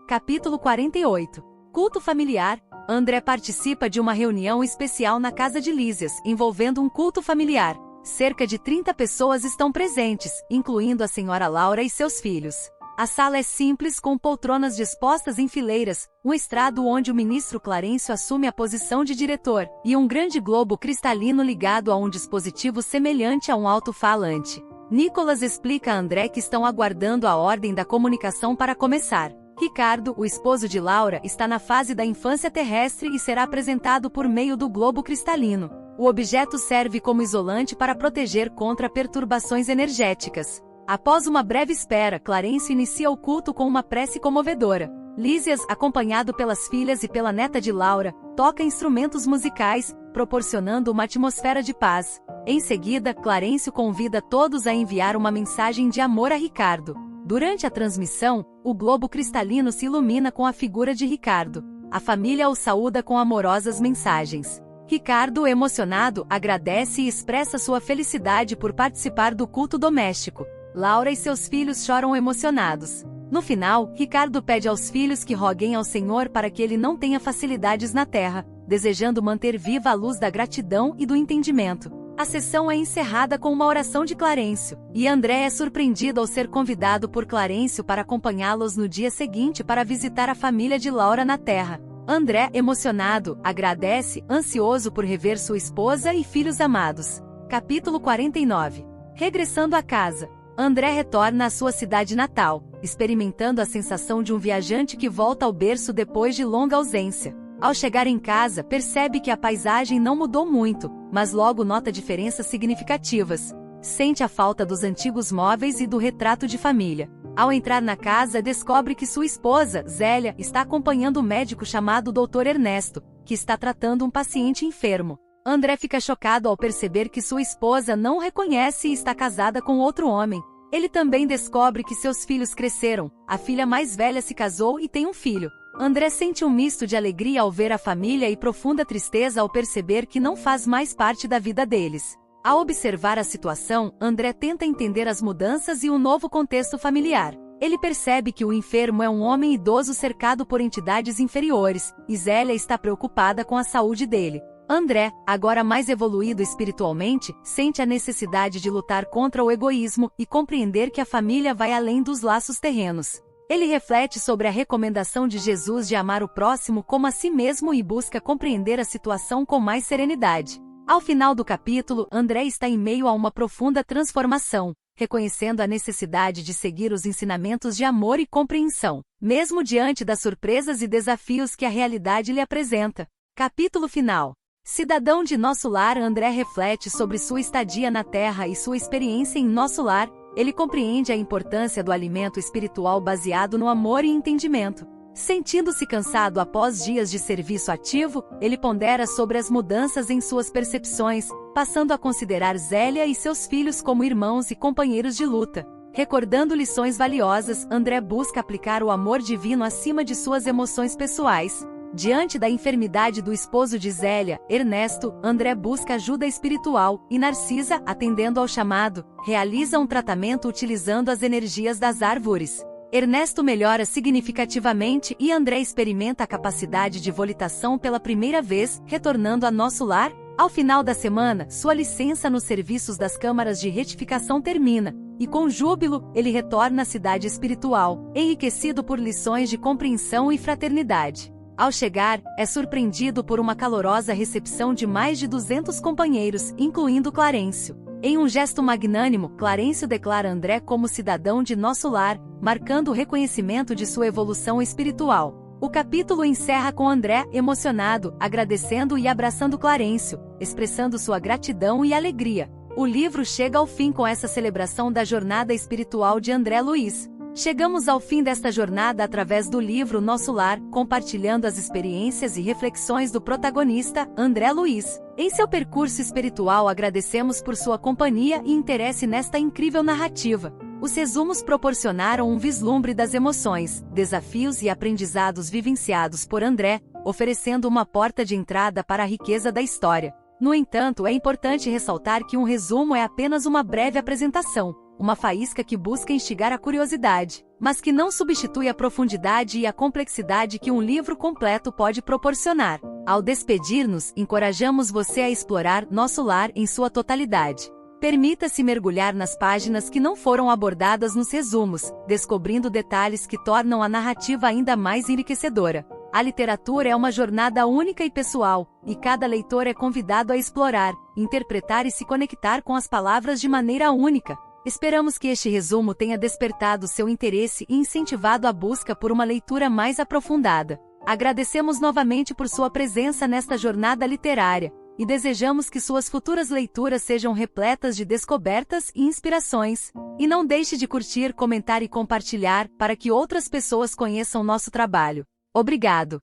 Capítulo 48. Culto familiar. André participa de uma reunião especial na casa de Lísias, envolvendo um culto familiar. Cerca de 30 pessoas estão presentes, incluindo a senhora Laura e seus filhos. A sala é simples com poltronas dispostas em fileiras, um estrado onde o ministro Clarencio assume a posição de diretor, e um grande globo cristalino ligado a um dispositivo semelhante a um alto-falante. Nicolas explica a André que estão aguardando a ordem da comunicação para começar. Ricardo, o esposo de Laura, está na fase da infância terrestre e será apresentado por meio do globo cristalino. O objeto serve como isolante para proteger contra perturbações energéticas. Após uma breve espera, Clarencio inicia o culto com uma prece comovedora. Lísias, acompanhado pelas filhas e pela neta de Laura, toca instrumentos musicais, proporcionando uma atmosfera de paz. Em seguida, Clarencio convida todos a enviar uma mensagem de amor a Ricardo. Durante a transmissão, o globo cristalino se ilumina com a figura de Ricardo. A família o saúda com amorosas mensagens. Ricardo, emocionado, agradece e expressa sua felicidade por participar do culto doméstico. Laura e seus filhos choram emocionados. No final, Ricardo pede aos filhos que roguem ao Senhor para que ele não tenha facilidades na terra, desejando manter viva a luz da gratidão e do entendimento. A sessão é encerrada com uma oração de Clarencio, e André é surpreendido ao ser convidado por Clarencio para acompanhá-los no dia seguinte para visitar a família de Laura na terra. André, emocionado, agradece, ansioso por rever sua esposa e filhos amados. Capítulo 49. Regressando a casa. André retorna à sua cidade natal, experimentando a sensação de um viajante que volta ao berço depois de longa ausência. Ao chegar em casa, percebe que a paisagem não mudou muito, mas logo nota diferenças significativas. Sente a falta dos antigos móveis e do retrato de família. Ao entrar na casa, descobre que sua esposa, Zélia, está acompanhando o médico chamado Dr. Ernesto, que está tratando um paciente enfermo. André fica chocado ao perceber que sua esposa não o reconhece e está casada com outro homem. Ele também descobre que seus filhos cresceram, a filha mais velha se casou e tem um filho. André sente um misto de alegria ao ver a família e profunda tristeza ao perceber que não faz mais parte da vida deles. Ao observar a situação, André tenta entender as mudanças e o novo contexto familiar. Ele percebe que o enfermo é um homem idoso cercado por entidades inferiores, e Zélia está preocupada com a saúde dele. André, agora mais evoluído espiritualmente, sente a necessidade de lutar contra o egoísmo e compreender que a família vai além dos laços terrenos. Ele reflete sobre a recomendação de Jesus de amar o próximo como a si mesmo e busca compreender a situação com mais serenidade. Ao final do capítulo, André está em meio a uma profunda transformação, reconhecendo a necessidade de seguir os ensinamentos de amor e compreensão, mesmo diante das surpresas e desafios que a realidade lhe apresenta. Capítulo final. Cidadão de nosso lar, André reflete sobre sua estadia na Terra e sua experiência em nosso lar. Ele compreende a importância do alimento espiritual baseado no amor e entendimento. Sentindo-se cansado após dias de serviço ativo, ele pondera sobre as mudanças em suas percepções, passando a considerar Zélia e seus filhos como irmãos e companheiros de luta. Recordando lições valiosas, André busca aplicar o amor divino acima de suas emoções pessoais. Diante da enfermidade do esposo de Zélia, Ernesto, André busca ajuda espiritual, e Narcisa, atendendo ao chamado, realiza um tratamento utilizando as energias das árvores. Ernesto melhora significativamente e André experimenta a capacidade de volitação pela primeira vez, retornando a nosso lar. Ao final da semana, sua licença nos serviços das câmaras de retificação termina, e com júbilo, ele retorna à cidade espiritual, enriquecido por lições de compreensão e fraternidade. Ao chegar, é surpreendido por uma calorosa recepção de mais de 200 companheiros, incluindo Clarencio. Em um gesto magnânimo, Clarencio declara André como cidadão de nosso lar, marcando o reconhecimento de sua evolução espiritual. O capítulo encerra com André, emocionado, agradecendo e abraçando Clarencio, expressando sua gratidão e alegria. O livro chega ao fim com essa celebração da jornada espiritual de André Luiz. Chegamos ao fim desta jornada através do livro Nosso Lar, compartilhando as experiências e reflexões do protagonista, André Luiz. Em seu percurso espiritual, agradecemos por sua companhia e interesse nesta incrível narrativa. Os resumos proporcionaram um vislumbre das emoções, desafios e aprendizados vivenciados por André, oferecendo uma porta de entrada para a riqueza da história. No entanto, é importante ressaltar que um resumo é apenas uma breve apresentação, uma faísca que busca instigar a curiosidade, mas que não substitui a profundidade e a complexidade que um livro completo pode proporcionar. Ao despedir-nos, encorajamos você a explorar Nosso Lar em sua totalidade. Permita-se mergulhar nas páginas que não foram abordadas nos resumos, descobrindo detalhes que tornam a narrativa ainda mais enriquecedora. A literatura é uma jornada única e pessoal, e cada leitor é convidado a explorar, interpretar e se conectar com as palavras de maneira única. Esperamos que este resumo tenha despertado seu interesse e incentivado a busca por uma leitura mais aprofundada. Agradecemos novamente por sua presença nesta jornada literária, e desejamos que suas futuras leituras sejam repletas de descobertas e inspirações. E não deixe de curtir, comentar e compartilhar para que outras pessoas conheçam nosso trabalho. Obrigado!